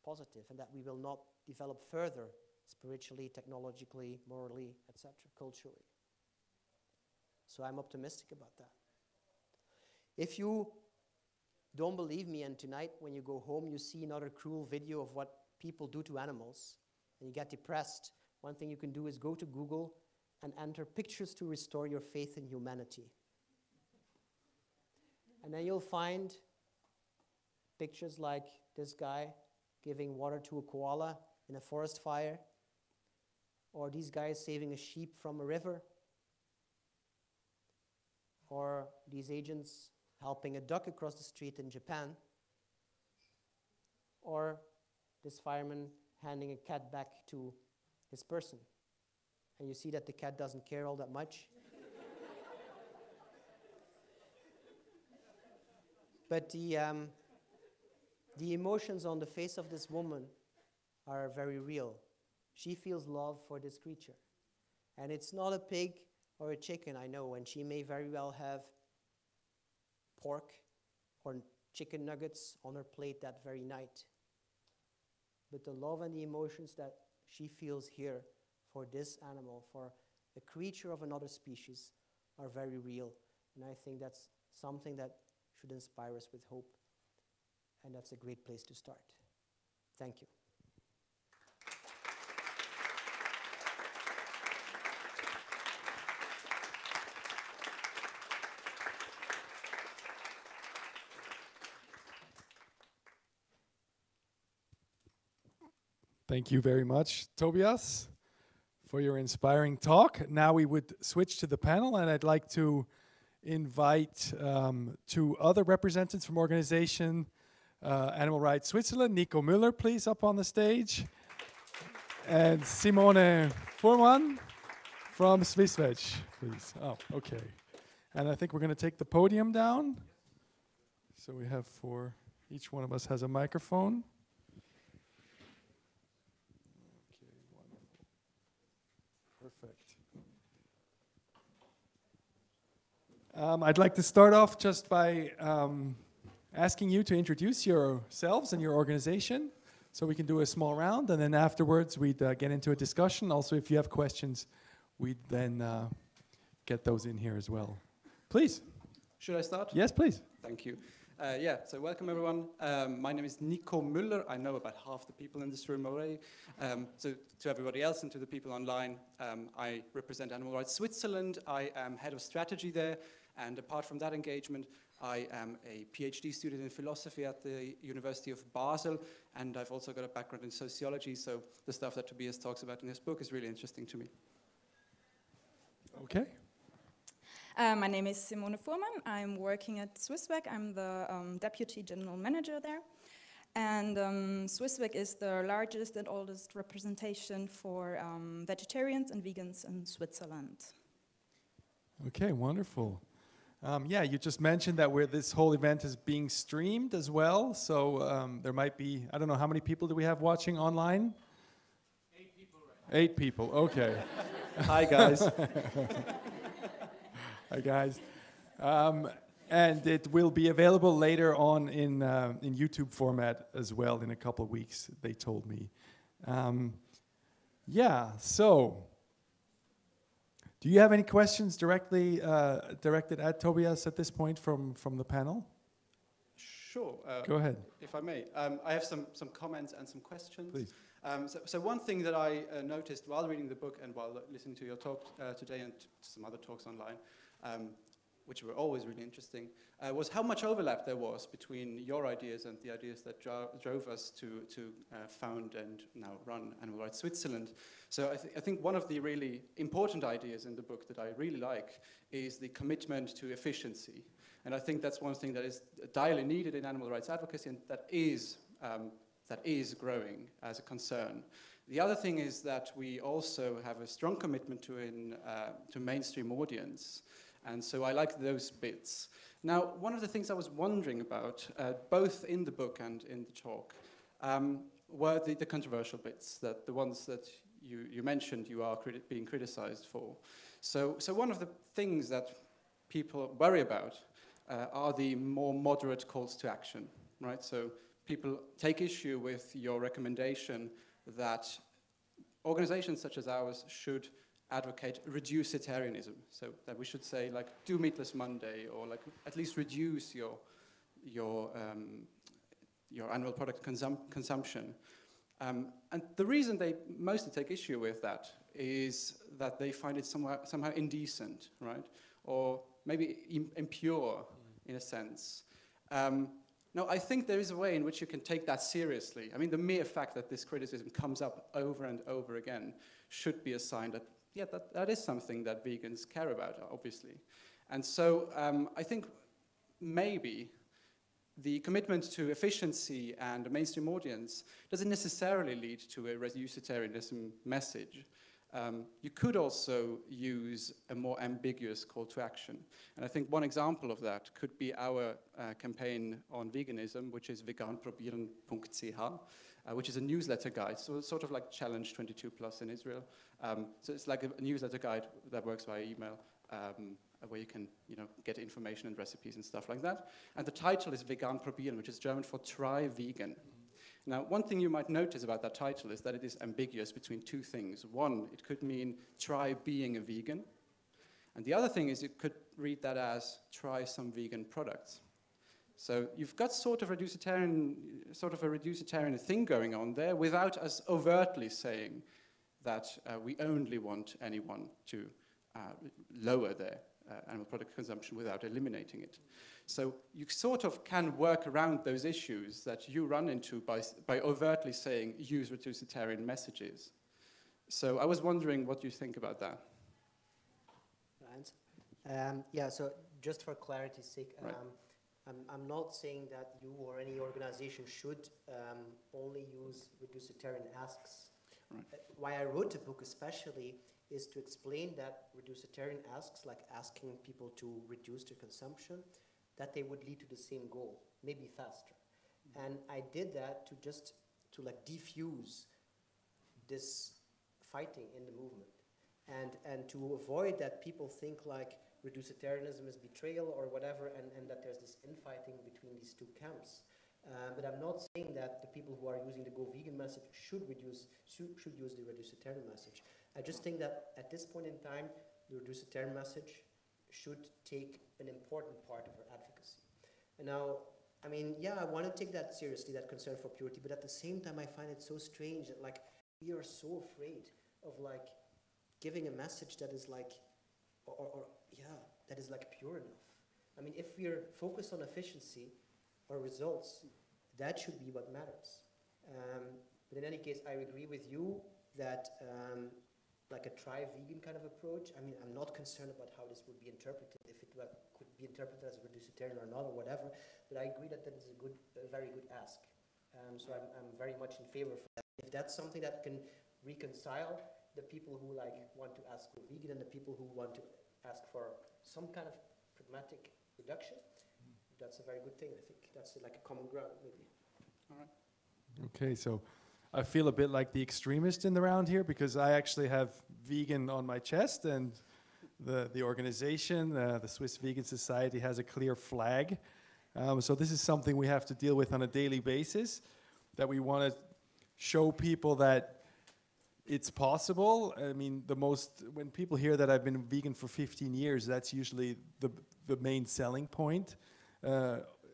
positive and that we will not develop further spiritually, technologically, morally, etc., culturally. So I'm optimistic about that. If you don't believe me, and tonight when you go home you see another cruel video of what people do to animals, and you get depressed, one thing you can do is go to Google and enter pictures to restore your faith in humanity. And then you'll find pictures like this guy giving water to a koala in a forest fire, or these guys saving a sheep from a river, or these agents helping a duck across the street in Japan, or this fireman handing a cat back to this person. And you see that the cat doesn't care all that much. But the emotions on the face of this woman are very real. She feels love for this creature. And it's not a pig or a chicken, I know, and she may very well have pork or chicken nuggets on her plate that very night. But the love and the emotions that she feels here for this animal, for a creature of another species, are very real. And I think that's something that should inspire us with hope. And that's a great place to start. Thank you. Thank you very much, Tobias, for your inspiring talk. Now we would switch to the panel, and I'd like to invite two other representatives from organization Animal Rights Switzerland. Nico Müller, please, up on the stage. And Simone Fuhrmann from Swiss Veg, please. Oh, okay. And I think we're going to take the podium down. So we have each one of us has a microphone. Perfect. I'd like to start off just by asking you to introduce yourselves and your organization, so we can do a small round, and then afterwards we'd get into a discussion. Also, if you have questions, we'd then get those in here as well. Please. Should I start? Yes, please. Thank you. So welcome everyone. My name is Nico Müller. I know about half the people in this room already. So to everybody else and to the people online, I represent Animal Rights Switzerland. I am head of strategy there. And apart from that engagement, I am a PhD student in philosophy at the University of Basel. And I've also got a background in sociology. So the stuff that Tobias talks about in his book is really interesting to me. Okay. My name is Simone Fuhrmann. I'm working at Swissvec. I'm the Deputy General Manager there. And Swissvec is the largest and oldest representation for vegetarians and vegans in Switzerland. Okay, wonderful. Yeah, you just mentioned that this whole event is being streamed as well. So there might be, I don't know, how many people do we have watching online? 8 people right now. 8 people, okay. Hi, guys. Hi guys, and it will be available later on in YouTube format as well in a couple of weeks, they told me. Yeah, so do you have any questions directly directed at Tobias at this point from the panel? Sure. Go ahead. If I may. I have some comments and some questions. Please. So one thing that I noticed while reading the book and while listening to your talk today and to some other talks online, which were always really interesting, was how much overlap there was between your ideas and the ideas that drove us to found and now run Animal Rights Switzerland. So I think one of the really important ideas in the book that I really like is the commitment to efficiency. And I think that's one thing that is direly needed in animal rights advocacy, and that is growing as a concern. The other thing is that we also have a strong commitment to mainstream audience. And so I like those bits. Now, one of the things I was wondering about, both in the book and in the talk, were the controversial bits, the ones that you mentioned you are being criticized for. So one of the things that people worry about are the more moderate calls to action, right? So people take issue with your recommendation that organizations such as ours should advocate reducitarianism. So that we should say, like, do Meatless Monday, or like at least reduce your annual product consumption. And the reason they mostly take issue with that is that they find it somehow indecent, right? Or maybe impure in a sense. Now, I think there is a way in which you can take that seriously. I mean, the mere fact that this criticism comes up over and over again should be a sign that, yeah, that is something that vegans care about, obviously. And so I think maybe the commitment to efficiency and a mainstream audience doesn't necessarily lead to a reducitarianism message. You could also use a more ambiguous call to action. And I think one example of that could be our campaign on veganism, which is vegan.ch, which is a newsletter guide, so it's sort of like Challenge 22+ in Israel. So it's like a newsletter guide that works via email, where you can, get information and recipes and stuff like that. And the title is Vegan probieren, which is German for try vegan. Now, one thing you might notice about that title is that it is ambiguous between two things. One, it could mean try being a vegan. And the other thing is you could read that as try some vegan products. So you've got sort of a reducitarian thing going on there without us overtly saying that we only want anyone to lower their animal product consumption without eliminating it. So you sort of can work around those issues that you run into by overtly saying use reducitarian messages. So I was wondering what you think about that. Yeah, so just for clarity's sake, right. I'm not saying that you or any organization should only use reducitarian asks. Right. Why I wrote the book especially is to explain that reducitarian asks, like asking people to reduce their consumption, that they would lead to the same goal, maybe faster. Mm-hmm. And I did that to defuse this fighting in the movement, and to avoid that people think like reducitarianism is betrayal or whatever, and that there's this infighting between these two camps. But I'm not saying that the people who are using the Go Vegan message should use the reducitarian message. I just think that at this point in time, the reducitarian message should take an important part of our advocacy. And now, I mean, yeah, I want to take that seriously, that concern for purity, but at the same time, I find it so strange that, like, we are so afraid of, like, giving a message that is, like, that is, like, pure enough. I mean, if we're focused on efficiency or results, that should be what matters. But in any case, I agree with you that like a try vegan kind of approach, I mean, I'm not concerned about how this would be interpreted, if it could be interpreted as reducitarian or not or whatever, but I agree that that is a very good ask. So I'm very much in favor of that. If that's something that can reconcile the people who want to ask for vegan and the people who want to ask for some kind of pragmatic reduction, that's a very good thing. I think that's like a common ground, maybe. All right. Okay, so I feel a bit like the extremist in the round here because I actually have vegan on my chest, and the organization, the Swiss Vegan Society, has a clear flag. So this is something we have to deal with on a daily basis, that we want to show people that it's possible. I mean, when people hear that I've been vegan for 15 years, that's usually the main selling point.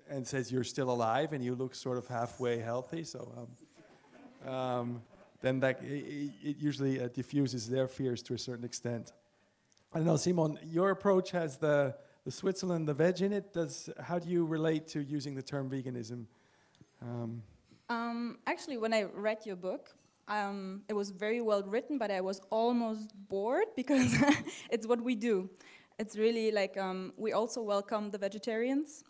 and says you're still alive and you look sort of halfway healthy. So then that it usually diffuses their fears to a certain extent. I don't know, Simon, your approach has the Switzerland, the veg in it. How do you relate to using the term veganism? Actually, when I read your book, it was very well written, but I was almost bored because it's what we do. It's really like we also welcome the vegetarians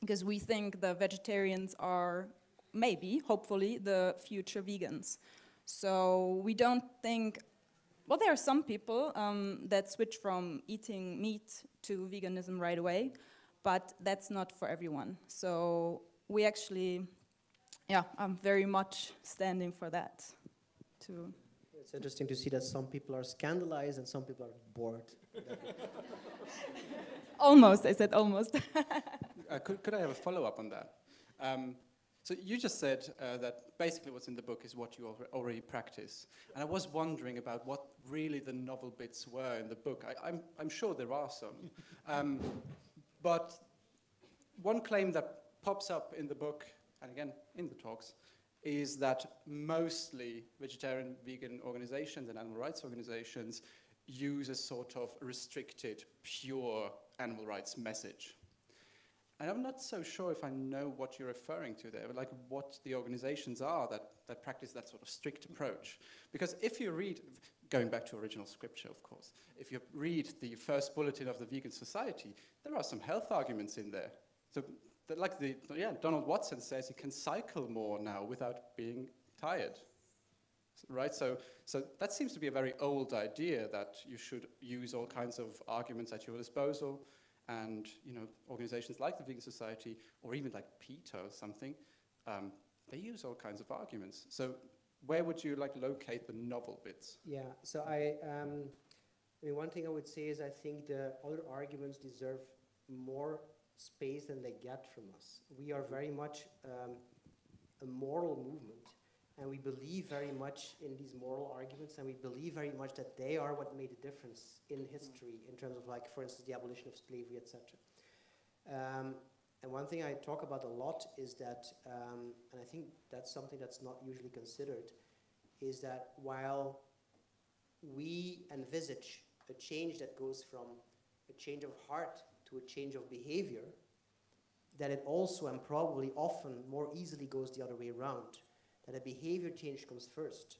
because we think the vegetarians are maybe, hopefully, the future vegans. So we don't think, well, there are some people that switch from eating meat to veganism right away, but that's not for everyone. So we actually, I'm very much standing for that. It's interesting to see that some people are scandalized and some people are bored. Almost, I said almost. Could I have a follow-up on that? So you just said that basically what's in the book is what you already practice. And I was wondering about what really the novel bits were in the book. I'm sure there are some. But one claim that pops up in the book, and again in the talks, is that mostly vegetarian, vegan organizations and animal rights organizations use a sort of restricted, pure animal rights message. And I'm not so sure if I know what you're referring to there, like what the organizations are that practice that sort of strict approach. Because if you read, going back to original scripture, of course, if you read the first bulletin of the Vegan Society, there are some health arguments in there. So like Donald Watson says, you can cycle more now without being tired, right? So that seems to be a very old idea that you should use all kinds of arguments at your disposal, and organizations like the Vegan Society, or even like PETA or something, they use all kinds of arguments. So where would you locate the novel bits? Yeah. So one thing I would say is I think the other arguments deserve more space than they get from us. We are very much a moral movement, and we believe very much in these moral arguments, and we believe very much that they are what made a difference in history in terms of, for instance, the abolition of slavery, etc. And one thing I talk about a lot is that, and I think that's something that's not usually considered, is that while we envisage a change that goes from a change of heart to a change of behavior, that it also and probably often more easily goes the other way around, that a behavior change comes first.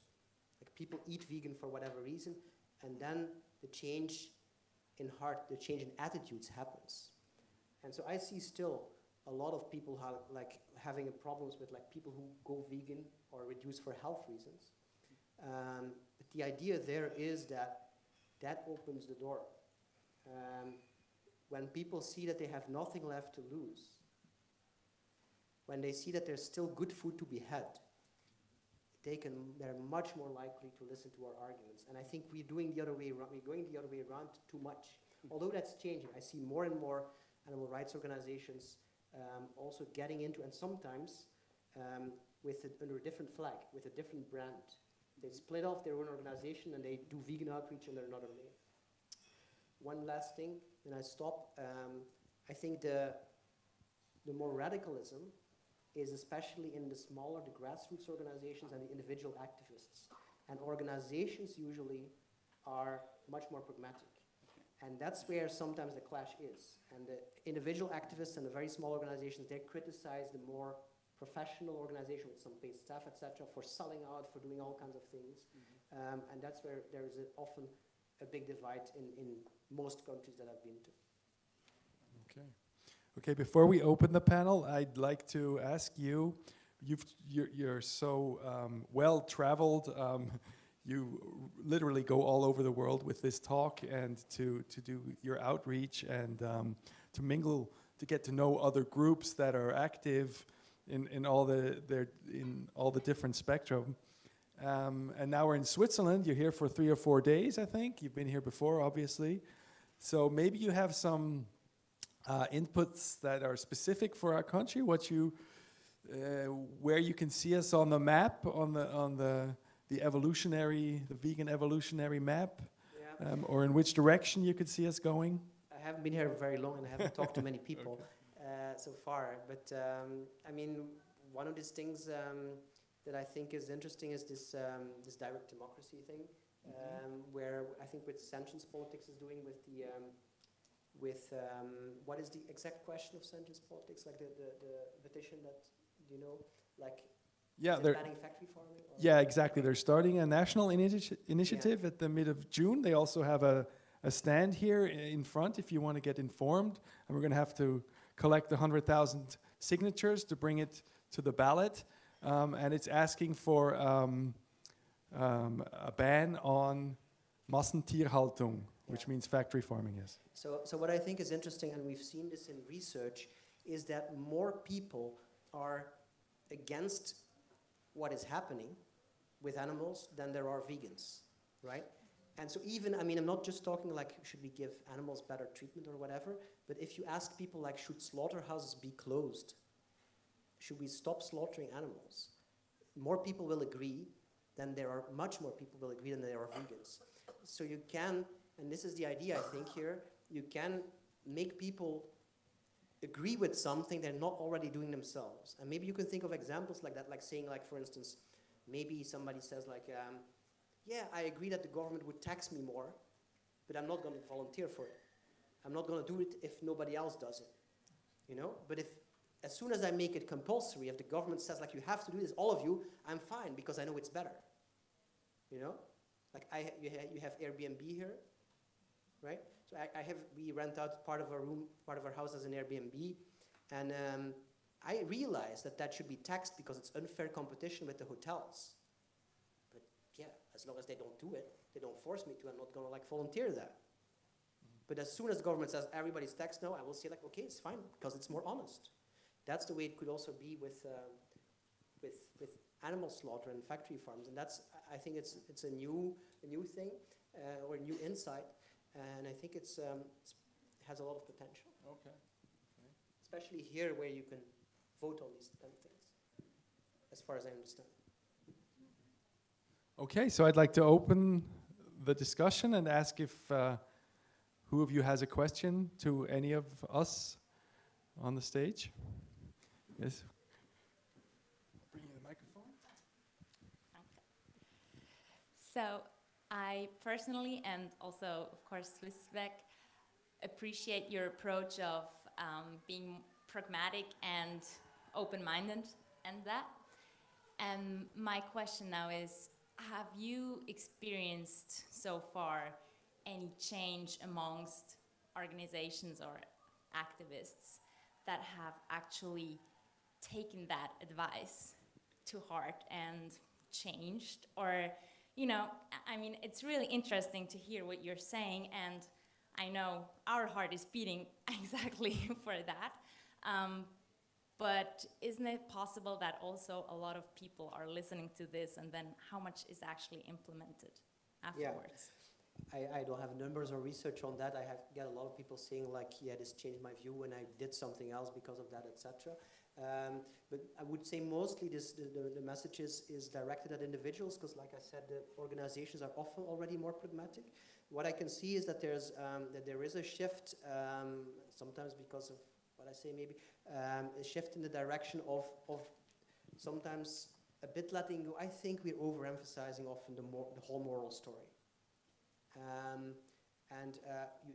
Like people eat vegan for whatever reason, and then the change in heart, the change in attitudes happens. And so I see still a lot of people having problems with people who go vegan or reduce for health reasons. But the idea there is that opens the door. When people see that they have nothing left to lose, when they see that there's still good food to be had, they're much more likely to listen to our arguments. And I think we're going the other way around too much. Although that's changing, I see more and more animal rights organizations also getting into, and sometimes under a different flag, with a different brand. They split off their own organization and they do vegan outreach under another name. One last thing, then I stop. I think the more radicalism is especially in the smaller, the grassroots organizations and the individual activists. And organizations usually are much more pragmatic. And that's where sometimes the clash is. And the individual activists and the very small organizations, they criticize the more professional organization with some paid staff, etc., for selling out, for doing all kinds of things. And that's where there is often a big divide in most countries that I've been to. Okay, before we open the panel, I'd like to ask you, you're so well-traveled, you literally go all over the world with this talk and to do your outreach and to mingle, to get to know other groups that are active in all the different spectrum. And now we're in Switzerland. You're here for 3 or 4 days, I think. You've been here before, obviously. So maybe you have some inputs that are specific for our country. Where you can see us on the map, on the vegan evolutionary map, yeah. Or in which direction you could see us going. I haven't been here very long and I haven't talked to many people. Okay. so far. But I mean, one of these things that I think is interesting is this this direct democracy thing, where I think what sentience politics is doing with the what is the exact question of sentience politics? Like the petition that like. Yeah, they're banning factory farming. Yeah, exactly. They're starting a national initiative at the mid of June. They also have a stand here in front if you want to get informed. And we're going to have to collect 100,000 signatures to bring it to the ballot. And it's asking for a ban on Massentierhaltung, which means factory farming, yes. So what I think is interesting, and we've seen this in research, is that more people are against what is happening with animals than there are vegans, right? And so even, I mean, I'm not just talking like, should we give animals better treatment or whatever, but if you ask people like, should slaughterhouses be closed? Should we stop slaughtering animals? More people will agree than there are, much more people will agree than there are vegans. So you can, and this is the idea I think here, you can make people agree with something they're not already doing themselves. And maybe you can think of examples like that, like saying like, for instance, maybe somebody says like, yeah, I agree that the government would tax me more, but I'm not going to volunteer for it. I'm not going to do it if nobody else does it, you know? But if, as soon as I make it compulsory, if the government says like, you have to do this, all of you, I'm fine because I know it's better, you know? Like you have Airbnb here, right? So we rent out part of our room, part of our house as an Airbnb, and I realize that should be taxed because it's unfair competition with the hotels. But yeah, as long as they don't do it, they don't force me to, I'm not gonna like volunteer that. But as soon as the government says everybody's taxed now, I will say like, okay, it's fine because it's more honest. That's the way it could also be with animal slaughter and factory farms, and that's, I think it's a new thing or a new insight. And I think it has a lot of potential. Okay. Especially here where you can vote on these kind of things, as far as I understand. Okay, so I'd like to open the discussion and ask if who of you has a question to any of us on the stage? Yes. Bring in the microphone. Okay. So I personally, and also, of course, Swissveg, appreciate your approach of being pragmatic and open-minded and that. And my question now is, have you experienced so far any change amongst organizations or activists that have actually taken that advice to heart and changed? Or, you know, I mean, it's really interesting to hear what you're saying, and I know our heart is beating exactly for that. But isn't it possible that also a lot of people are listening to this, and then how much is actually implemented afterwards? Yeah. I don't have numbers or research on that. I get a lot of people saying like, yeah, this changed my view and I did something else because of that, etc. But I would say mostly the message is directed at individuals, because like I said, the organizations are often already more pragmatic. What I can see is that there is a shift, sometimes because of what I say maybe, a shift in the direction of sometimes a bit letting go. I think we're overemphasizing often the whole moral story.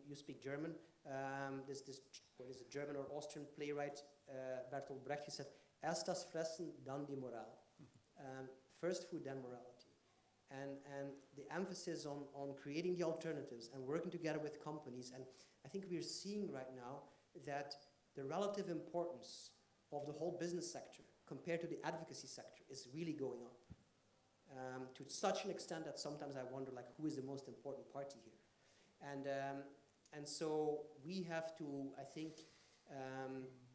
You speak German. There's a German or Austrian playwright, Bertolt Brecht, he said, "Erst das Fressen, dann die Moral." First food, then morality. And the emphasis on creating the alternatives and working together with companies. And I think we're seeing right now that the relative importance of the whole business sector compared to the advocacy sector is really going up. To such an extent that sometimes I wonder, like, who is the most important party here? And so we have to, I think,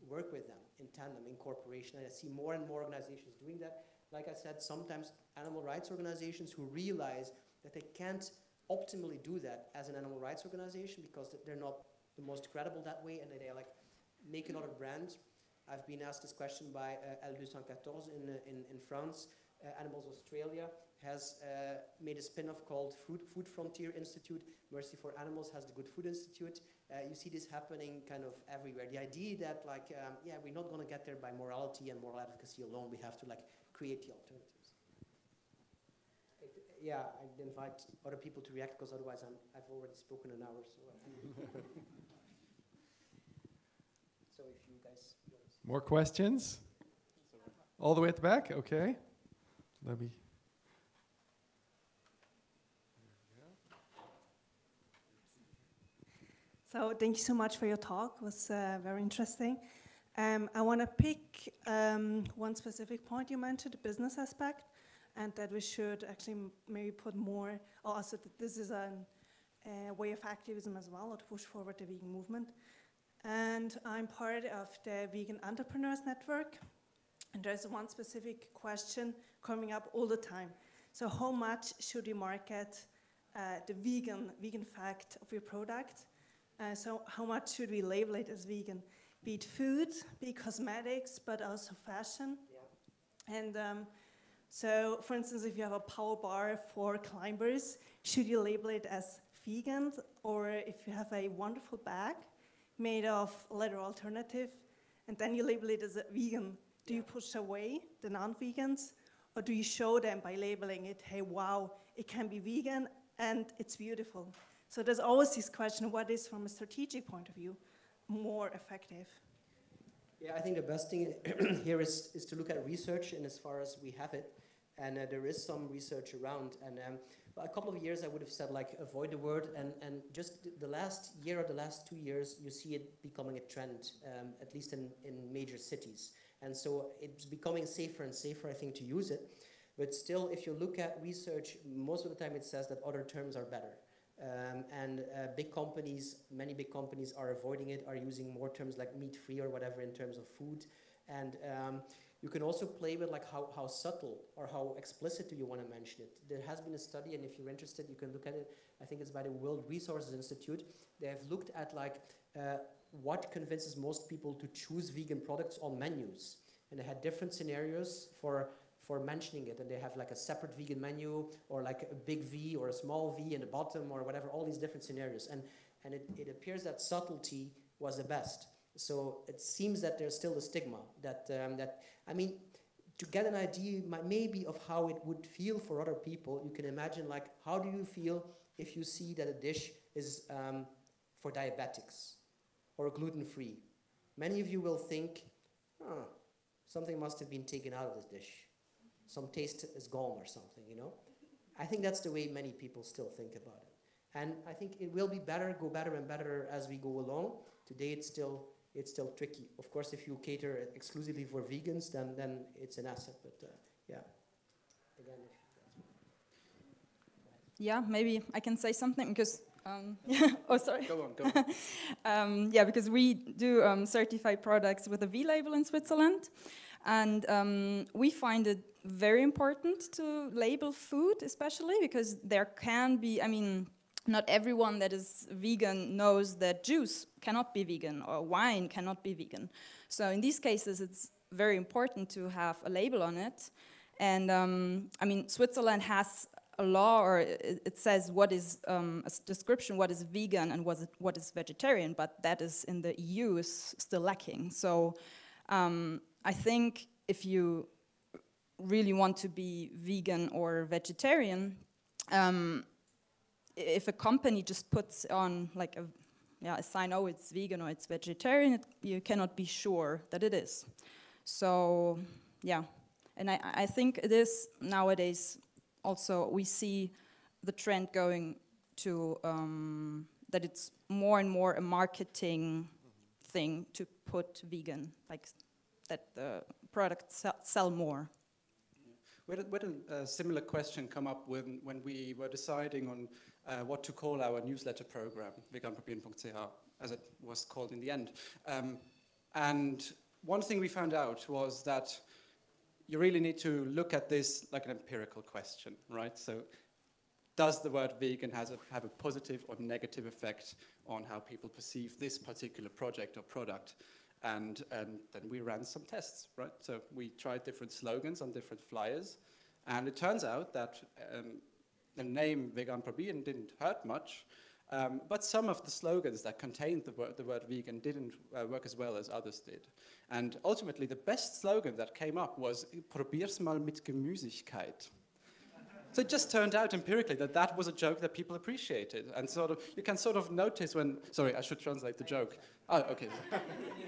work with them in tandem, in cooperation. And I see more and more organizations doing that. Like I said, sometimes animal rights organizations who realize that they can't optimally do that as an animal rights organization because they're not the most credible that way, and they like make another brand. I've been asked this question by L214 in France. Animals Australia has made a spin-off called Food Frontier Institute. Mercy for Animals has the Good Food Institute. You see this happening kind of everywhere. The idea that like, yeah, we're not going to get there by morality and moral advocacy alone. We have to like create the alternatives. Yeah, I'd invite other people to react because otherwise I've already spoken an hour. So, so if you guys... More questions? All the way at the back? Okay. Let me... So thank you so much for your talk. It was very interesting. I want to pick one specific point you mentioned, the business aspect, and that we should actually maybe put more, also that this is a way of activism as well, or to push forward the vegan movement. And I'm part of the Vegan Entrepreneurs Network, and there's one specific question coming up all the time. So how much should you market the vegan fact of your product? So how much should we label it as vegan? Be it food, be it cosmetics, but also fashion. Yeah. And so, for instance, if you have a power bar for climbers, should you label it as vegan? Or if you have a wonderful bag made of leather alternative, and then you label it as a vegan, do you push away the non-vegans? Or do you show them by labeling it, hey, wow, it can be vegan and it's beautiful? So there's always this question, what is, from a strategic point of view, more effective? Yeah, I think the best thing here is to look at research, and as far as we have it, and there is some research around, and a couple of years I would have said like avoid the word, and just the last year or the last 2 years you see it becoming a trend, at least in major cities, and so it's becoming safer and safer, I think, to use it. But still, if you look at research, most of the time it says that other terms are better. Big companies, many big companies are avoiding it, are using more terms like meat-free or whatever in terms of food. And you can also play with like how subtle or how explicit do you want to mention it. There has been a study, and if you're interested, you can look at it. I think it's by the World Resources Institute. They have looked at like what convinces most people to choose vegan products on menus. And they had different scenarios for mentioning it, and they have like a separate vegan menu, or like a big V or a small V in the bottom, or whatever, all these different scenarios. And it appears that subtlety was the best. So it seems that there's still a stigma that, I mean, to get an idea maybe of how it would feel for other people, you can imagine like, how do you feel if you see that a dish is for diabetics or gluten-free? Many of you will think, oh, something must have been taken out of this dish. Some taste is gone or something, you know? I think that's the way many people still think about it. And I think it will be better, go better and better as we go along. Today it's still tricky. Of course, if you cater exclusively for vegans, then it's an asset, but yeah. Again, yeah, maybe I can say something because, oh, sorry. Go on. Yeah, because we do certified products with a V label in Switzerland. And we find it very important to label food, especially because there can be, I mean, not everyone that is vegan knows that juice cannot be vegan or wine cannot be vegan. So in these cases, it's very important to have a label on it. And I mean, Switzerland has a law, or it says what is a description, what is vegan and what is vegetarian, but that is in the EU is still lacking. So I think if you really want to be vegan or vegetarian, if a company just puts on like a sign, oh, it's vegan or it's vegetarian, you cannot be sure that it is. So, yeah. And I think it is nowadays also, we see the trend going to that it's more and more a marketing thing to put vegan, like that the products sell more. We had a similar question come up when we were deciding on what to call our newsletter program, vegan.ch, as it was called in the end. And one thing we found out was that you really need to look at this like an empirical question, right? So does the word vegan have a positive or negative effect on how people perceive this particular project or product? And then we ran some tests, right? So we tried different slogans on different flyers, And it turns out that the name vegan probieren didn't hurt much, but some of the slogans that contained the word vegan didn't work as well as others did. And ultimately, the best slogan that came up was "Probier's mal mit Gemüsigkeit." So it just turned out empirically that that was a joke that people appreciated. And sort of, you can sort of notice when, sorry, I should translate the joke. Oh, okay.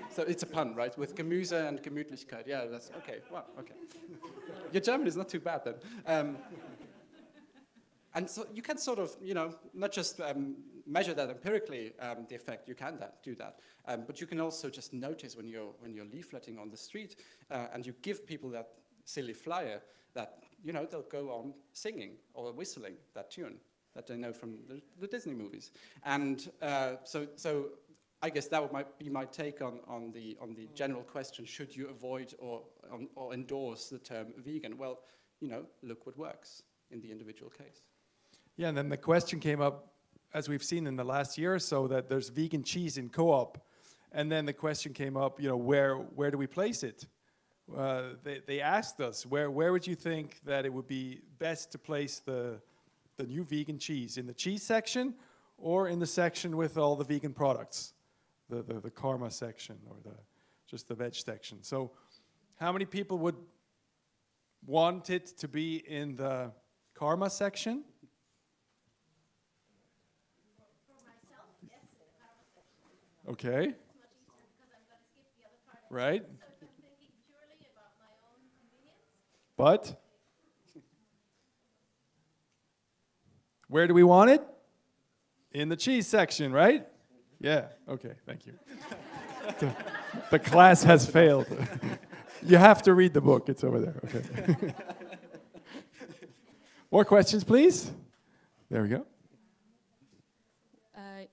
So it's a pun, right? With Gemüse and Gemütlichkeit. Yeah, that's, okay, well, okay. Your German is not too bad then. And so you can sort of, you know, not just measure that empirically, the effect, you can do that. But you can also just notice when you're leafleting on the street and you give people that silly flyer that, you know, they'll go on singing or whistling that tune that they know from the Disney movies. And so I guess that might be my take on the general question, should you avoid or endorse the term vegan? Well, you know, look what works in the individual case. Yeah, and then the question came up, as we've seen in the last year or so, that there's vegan cheese in co-op. And then the question came up, you know, where do we place it? They asked us, where would you think that it would be best to place the new vegan cheese? In the cheese section or in the section with all the vegan products? The karma section or just the veg section. So how many people would want it to be in the karma section? Okay. Right. But where do we want it? In the cheese section, right? Yeah. Okay. Thank you. The class has failed. You have to read the book. It's over there. Okay. More questions, please. There we go.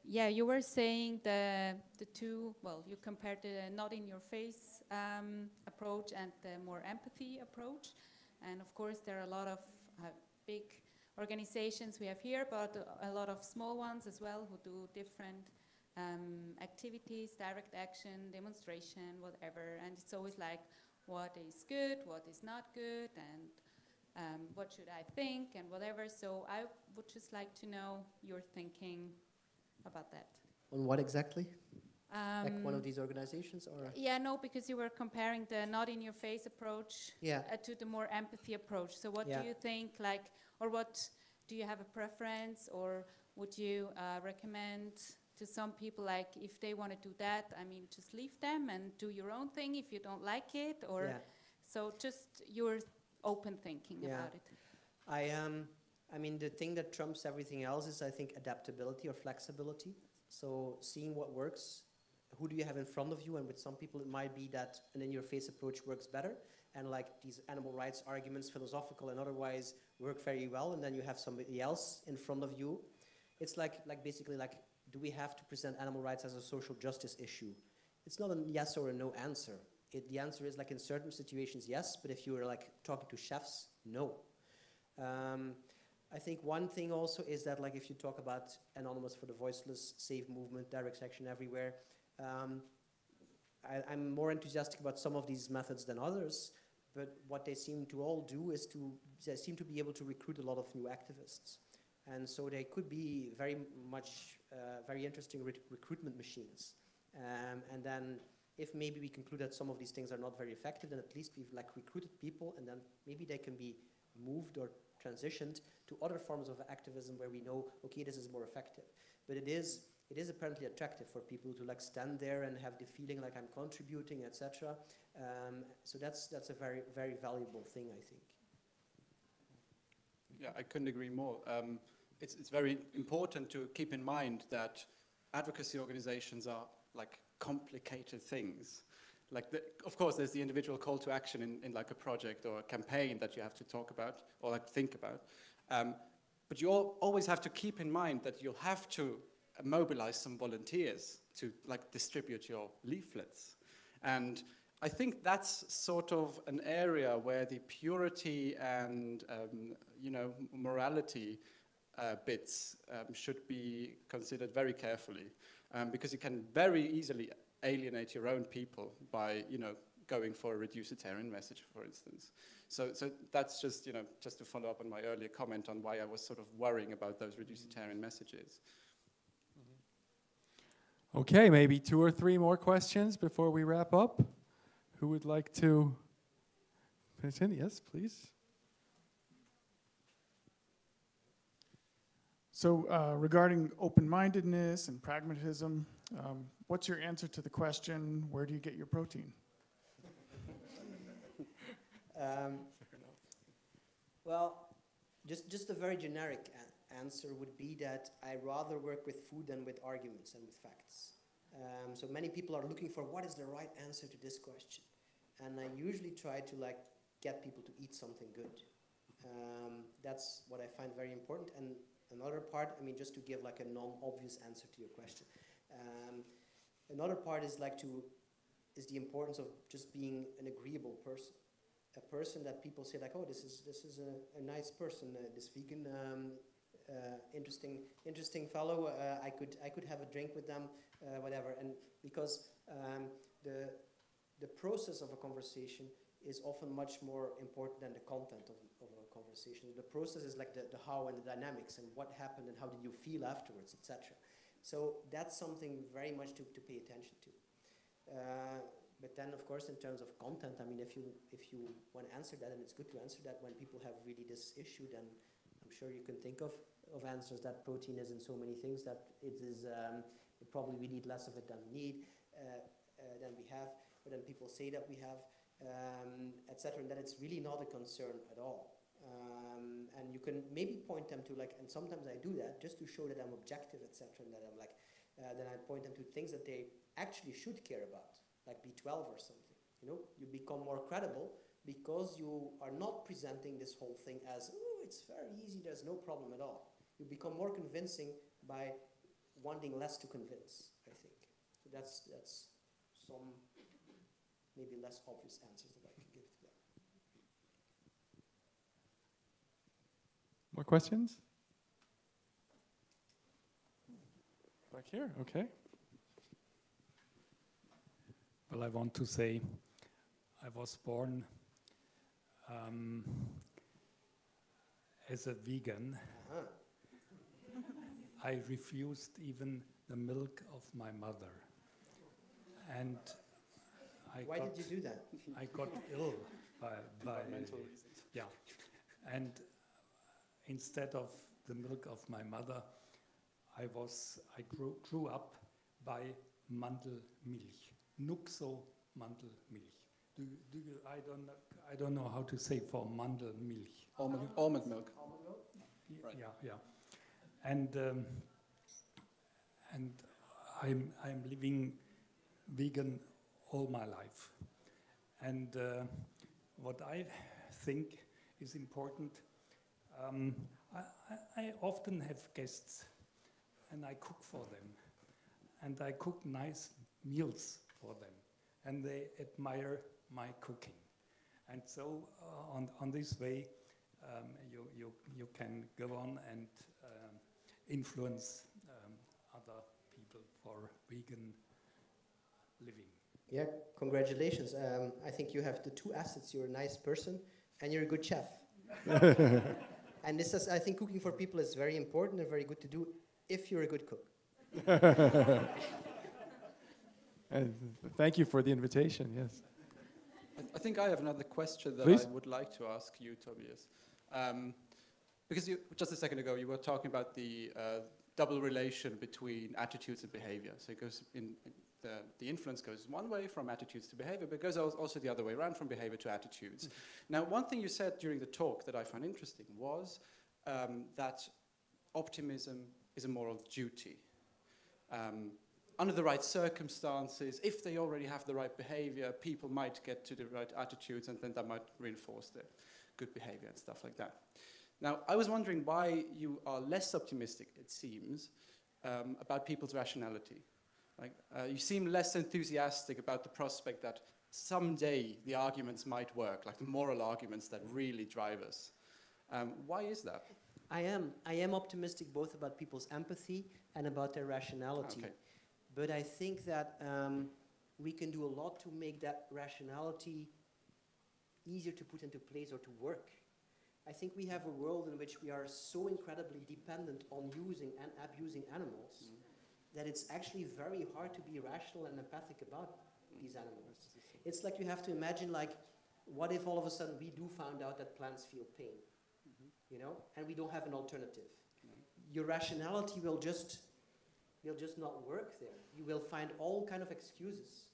Yeah, you were saying the two, well, you compared the not in your face approach and the more empathy approach. And of course, there are a lot of big organizations we have here, but a lot of small ones as well who do different activities, direct action, demonstration, whatever. And it's always like, what is good, what is not good, and what should I think, and whatever. So I would just like to know your thinking about that. On what exactly? Like one of these organizations, or? Yeah, no, because you were comparing the not-in-your-face approach to the more empathy approach. So what do you think, like, or what, do you have a preference, or would you recommend to some people, like, if they want to do that, I mean, just leave them and do your own thing if you don't like it, or so just your open thinking about it. I mean, the thing that trumps everything else is, I think, adaptability or flexibility. So seeing what works, who do you have in front of you, and with some people it might be that an in-your-face approach works better, and like these animal rights arguments, philosophical and otherwise, work very well, and then you have somebody else in front of you. It's like basically like, do we have to present animal rights as a social justice issue? It's not a yes or a no answer. The answer is, like, in certain situations, yes, but if you were like talking to chefs, no. I think one thing also is that, like, if you talk about Anonymous for the Voiceless, Safe Movement, Direct Action Everywhere, I'm more enthusiastic about some of these methods than others, but what they seem to all do is they seem to be able to recruit a lot of new activists. And so they could be very much very interesting recruitment machines. And then if maybe we conclude that some of these things are not very effective, then at least we've like recruited people, and then maybe they can be moved or transitioned to other forms of activism where we know, okay, this is more effective. But it is apparently attractive for people to like stand there and have the feeling like I'm contributing, etc. So that's a very, very valuable thing, I think. Yeah, I couldn't agree more. It's very important to keep in mind that advocacy organizations are like complicated things. Like, of course, there's the individual call to action in like a project or a campaign that you have to talk about or like think about. But you always have to keep in mind that you'll have to mobilize some volunteers to like distribute your leaflets. And I think that's sort of an area where the purity and you know, morality bits should be considered very carefully, because you can very easily alienate your own people by, you know, going for a reducitarian message, for instance. So that's just, just to follow up on my earlier comment on why I was sort of worrying about those reducitarian messages. Okay, maybe 2 or 3 more questions before we wrap up. Who would like to continue? Yes, please. So regarding open-mindedness and pragmatism, what's your answer to the question, where do you get your protein? Well, just a very generic answer would be that I rather work with food than with arguments and with facts. So many people are looking for what is the right answer to this question. And I usually try to get people to eat something good. That's what I find very important. And another part, just to give a non-obvious answer to your question. Another part is the importance of just being an agreeable person. A person that people say oh, this is a nice person, this vegan, interesting fellow. I could have a drink with them, whatever. And because the process of a conversation is often much more important than the content of a conversation. The process is the how and the dynamics and what happened and how did you feel afterwards, etc. So that's something very much to pay attention to. But then, of course, in terms of content, if you want to answer that, and it's good to answer that when people have really this issue, then I'm sure you can think of answers that protein is in so many things that it is. Probably we need less of it than we need, than we have, or than people say that we have, etc. And that it's really not a concern at all. And you can maybe point them to and sometimes I do that just to show that I'm objective, etc. And that I'm then I point them to things that they actually should care about. Like B12 or something, you become more credible because you are not presenting this whole thing as, oh, it's very easy, there's no problem at all. You become more convincing by wanting less to convince, I think. So that's some maybe less obvious answers that I can give to that. More questions? Back here, okay. Well, I want to say I was born as a vegan. I refused even the milk of my mother. And Why did you do that? I got ill by mental reasons. Yeah. And instead of the milk of my mother, I grew up by Mandelmilch. Nuxo Mandelmilch. I don't know how to say for Mandelmilch. Almond milk. Right. Yeah. And I'm living vegan all my life. And what I think is important, I often have guests and I cook for them. And I cook nice meals for them. And they admire my cooking. And so on this way, you can go on and influence other people for vegan living. Yeah, congratulations. I think you have the 2 assets. You're a nice person and you're a good chef. And this is, I think cooking for people is very important and very good to do if you're a good cook. And thank you for the invitation, yes. I think I have another question that Please. I would like to ask you, Tobias. Because just a second ago, you were talking about the double relation between attitudes and behavior. So it goes the influence goes one way from attitudes to behavior, but it goes also the other way around from behavior to attitudes. Now, one thing you said during the talk that I found interesting was that optimism is a moral duty. Under the right circumstances, if they already have the right behavior, people might get to the right attitudes and then that might reinforce their good behavior and stuff like that. Now, I was wondering why you are less optimistic, it seems, about people's rationality. You seem less enthusiastic about the prospect that someday the arguments might work, like the moral arguments that really drive us. Why is that? I am optimistic both about people's empathy and about their rationality. Okay. But I think that we can do a lot to make that rationality easier to put into place or to work. I think we have a world in which we are so incredibly dependent on using and abusing animals that it's actually very hard to be rational and empathic about these animals. It's like you have to imagine, like, what if all of a sudden we do find out that plants feel pain, you know, and we don't have an alternative? Your rationality will just not work there. You will find all kind of excuses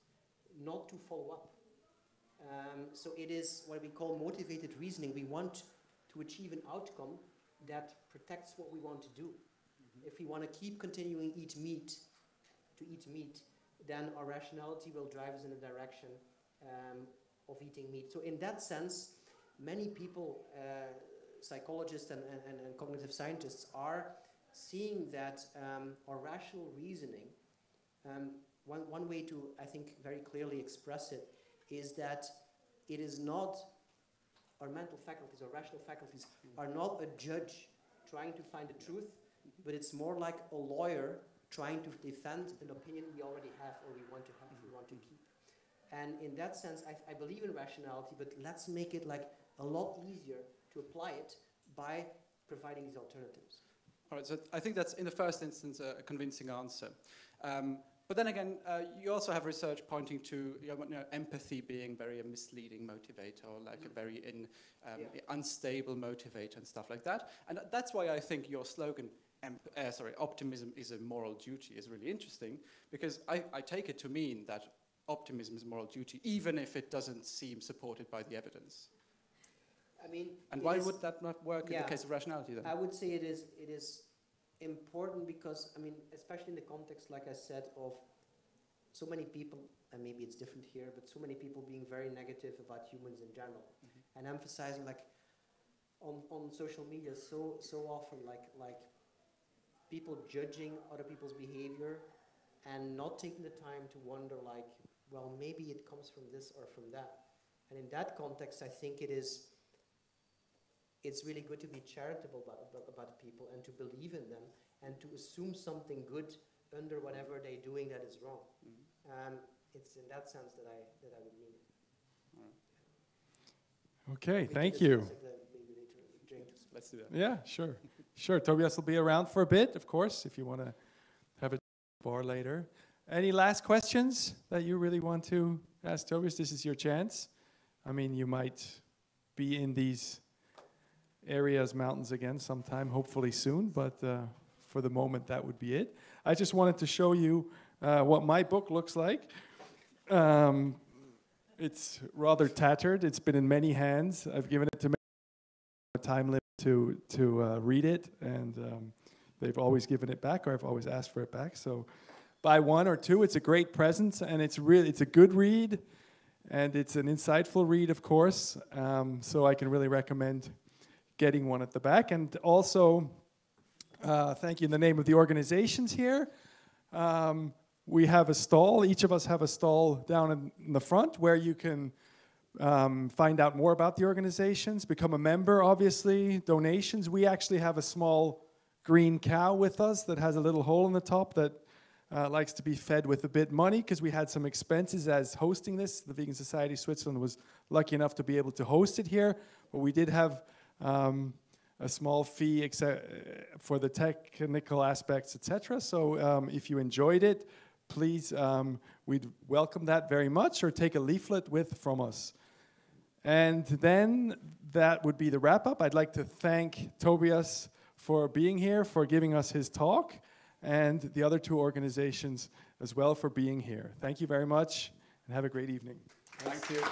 not to follow up. So it is what we call motivated reasoning. We want to achieve an outcome that protects what we want to do. If we want to keep continuing to eat meat, then our rationality will drive us in the direction of eating meat. So in that sense, many people, psychologists and cognitive scientists, are seeing that our rational reasoning, one way to, I think, very clearly express it is that it is not our mental faculties, our rational faculties, are not a judge trying to find the truth, but it's more like a lawyer trying to defend an opinion we already have or we want to have, we want to keep. And in that sense, I believe in rationality, but let's make it like a lot easier to apply it by providing these alternatives. All right, so I think that's, in the first instance, a convincing answer. But then again, you also have research pointing to empathy being very a misleading motivator, or like a very unstable motivator and stuff like that. And that's why I think your slogan, optimism is a moral duty, is really interesting, because I take it to mean that optimism is a moral duty, even if it doesn't seem supported by the evidence. I mean, and why would that not work in the case of rationality then? I would say it is important because, I mean, especially in the context, like I said, of so many people, and maybe it's different here, but so many people being very negative about humans in general, and emphasizing, like, on social media so often, like people judging other people's behavior and not taking the time to wonder, like, well, maybe it comes from this or from that. And in that context, I think it's really good to be charitable about people and to believe in them and to assume something good under whatever they're doing that is wrong. It's in that sense that I would mean it. Okay, thank you. Let's do that. Yeah, sure. Sure, Tobias will be around for a bit, of course, if you want to have a bar later. Any last questions that you really want to ask Tobias? This is your chance. I mean, you might be in these areas, mountains again sometime, hopefully soon, but for the moment, that would be it. I just wanted to show you what my book looks like. It's rather tattered. It's been in many hands. I've given it to many time limit to read it, and they've always given it back, or I've always asked for it back. So buy one or two. It's a great present, and it's a good read, and it's an insightful read, of course. So I can really recommend getting one at the back. And also, thank you in the name of the organizations here. We have a stall. Each of us have a stall down in the front where you can find out more about the organizations, become a member, obviously, donations. We actually have a small green cow with us that has a little hole in the top that likes to be fed with a bit money, because we had some expenses as hosting this. The Vegan Society Switzerland was lucky enough to be able to host it here, but we did have a small fee for the technical aspects, etc. So if you enjoyed it, please, we'd welcome that very much, or take a leaflet from us. And then that would be the wrap-up. I'd like to thank Tobias for being here, for giving us his talk, and the other two organizations as well for being here. Thank you very much, and have a great evening. Thank you.